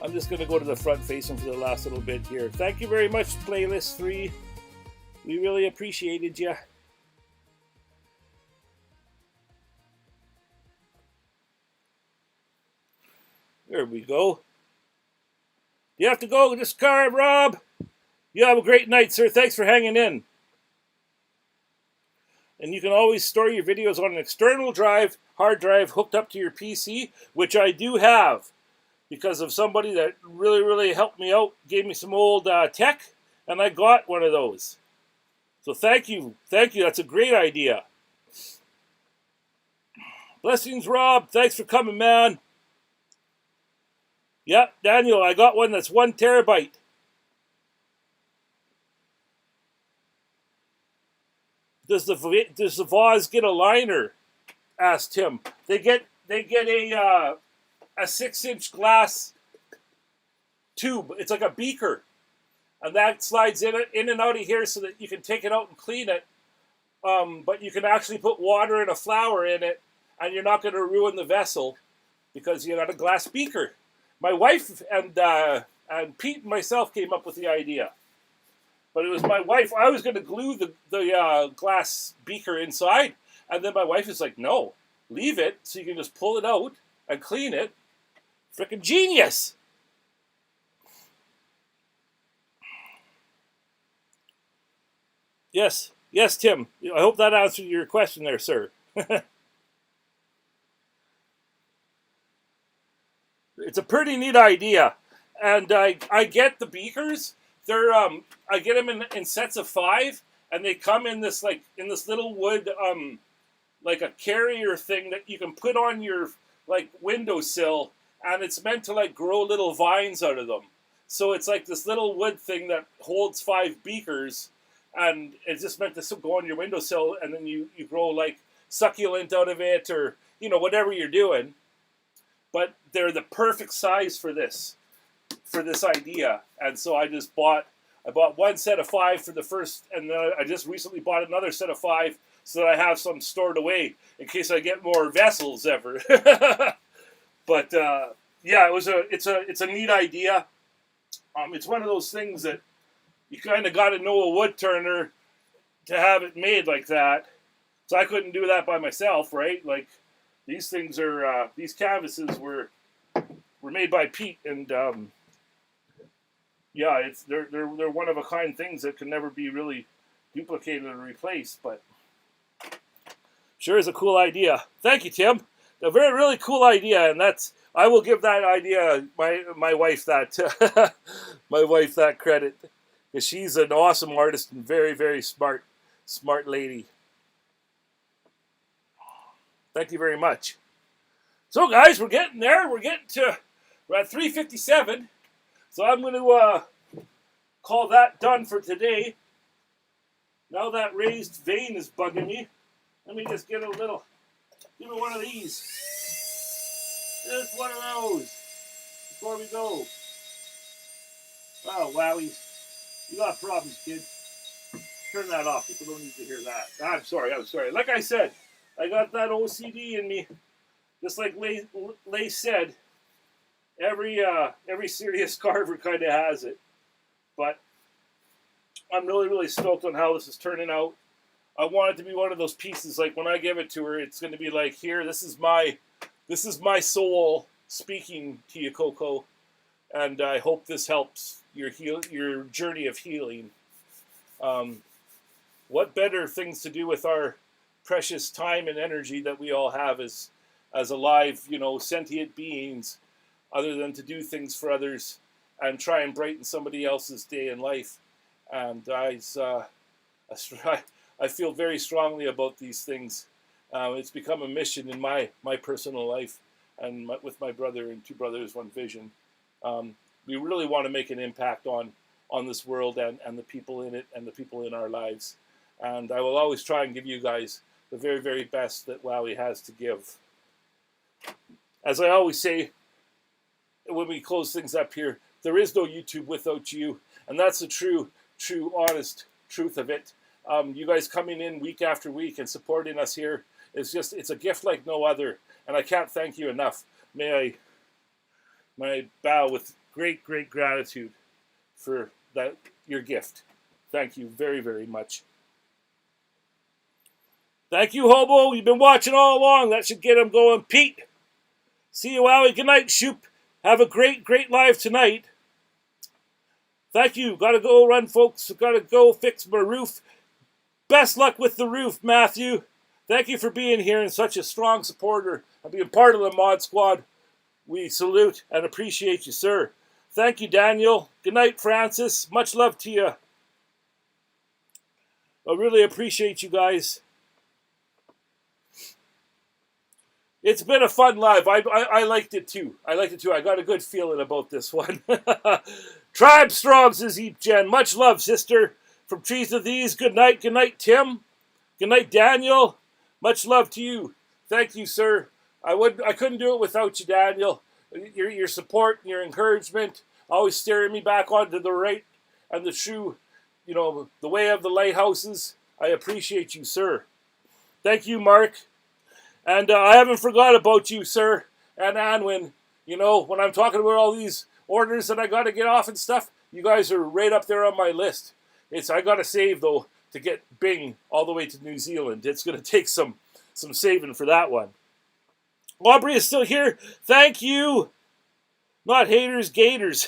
I'm just gonna go to the front facing for the last little bit here. Thank you very much, Playlist 3. We really appreciated you. There we go. You have to go this car, Rob. You have a great night, sir. Thanks for hanging in. And you can always store your videos on an external hard drive hooked up to your PC, which I do have because of somebody that really, really helped me out, gave me some old tech, and I got one of those. So thank you. Thank you. That's a great idea. Blessings, Rob. Thanks for coming, man. Yep, Daniel, I got one that's 1 terabyte. Does the Vase get a liner? Asked Tim. They get a 6-inch glass tube. It's like a beaker, and that slides in and out of here so that you can take it out and clean it. But you can actually put water and a flower in it, and you're not going to ruin the vessel because you got a glass beaker. My wife and Pete and myself came up with the idea. But it was my wife. I was going to glue the glass beaker inside. And then my wife is like, no, leave it so you can just pull it out and clean it. Freaking genius. Yes, Tim. I hope that answered your question there, sir. It's a pretty neat idea, and I get the beakers. They're I get them in sets of 5, and they come in this little wood like a carrier thing that you can put on your windowsill, and it's meant to grow little vines out of them. So it's like this little wood thing that holds 5 beakers, and it's just meant to go on your windowsill, and then you grow succulent out of it, or whatever you're doing. But they're the perfect size for this idea, and so I bought 1 set of 5 for the first, and then I just recently bought another set of 5 so that I have some stored away in case I get more vessels ever. But yeah, it's a neat idea. It's one of those things that you kind of got to know a wood turner to have it made like that. So I couldn't do that by myself, right? These things are these canvases were made by Pete, and yeah, they're one of a kind things that can never be really duplicated or replaced. But sure is a cool idea. Thank you, Tim. A very really cool idea, and I will give that idea my wife that my wife that credit, because she's an awesome artist and very, very smart lady. Thank you very much. So, guys, we're getting there. We're at 3:57. So I'm going to call that done for today. Now that raised vein is bugging me, let me just give me one of these. Just one of those before we go. Oh, Wowwy'z. You got problems, kid. Turn that off. People don't need to hear that. I'm sorry. Like I said, I got that OCD in me. Just like Lay said, every serious carver kind of has it. But I'm really, really stoked on how this is turning out. I want it to be one of those pieces, like when I give it to her, it's going to be like, here, this is my soul speaking to you, Coco. And I hope this helps your journey of healing. What better things to do with our precious time and energy that we all have as alive, sentient beings, other than to do things for others and try and brighten somebody else's day in life. And I feel very strongly about these things. It's become a mission in my personal life, and with my brother and Two Brothers, One Vision. We really want to make an impact on this world and the people in it and the people in our lives. And I will always try and give you guys the very, very best that Wowie has to give. As I always say when we close things up here, there is no YouTube without you. And that's the true, honest truth of it. You guys coming in week after week and supporting us here, it's a gift like no other. And I can't thank you enough. May I bow with great, great gratitude for your gift. Thank you very, very much. Thank you, Hobo. You've been watching all along. That should get him going. Pete, see you, Wowie. Good night, Shoop. Have a great, great live tonight. Thank you. Gotta go run, folks. Gotta go fix my roof. Best luck with the roof, Matthew. Thank you for being here and such a strong supporter and being part of the Mod Squad. We salute and appreciate you, sir. Thank you, Daniel. Good night, Francis. Much love to you. I really appreciate you guys. It's been a fun live. I liked it too. I got a good feeling about this one. Tribe strong, says Eep Jen. Much love, sister. From Trees of These, good night. Good night, Tim. Good night, Daniel. Much love to you. Thank you, sir. I couldn't do it without you, Daniel. Your support and your encouragement, always steering me back onto the right and the true, the way of the lighthouses. I appreciate you, sir. Thank you, Mark. And I haven't forgot about you, sir, and Anwin. When I'm talking about all these orders that I got to get off and stuff, you guys are right up there on my list. I got to save, though, to get Bing all the way to New Zealand. It's going to take some saving for that one. Aubrey is still here. Thank you. Not haters, gators.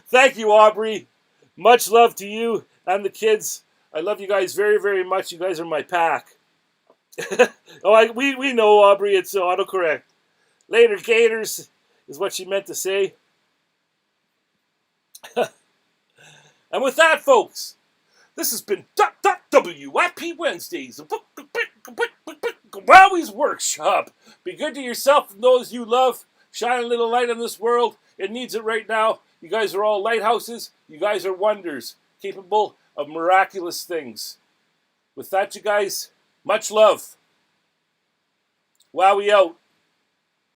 Thank you, Aubrey. Much love to you and the kids. I love you guys very, very much. You guys are my pack. We know, Aubrey. It's autocorrect. Later, gators is what she meant to say. And with that, folks, this has been WIP Wednesdays. Wowwy'z Workshop. Be good to yourself and those you love. Shine a little light on this world. It needs it right now. You guys are all lighthouses. You guys are wonders, capable of miraculous things. With that, you guys, much love. Wowie out.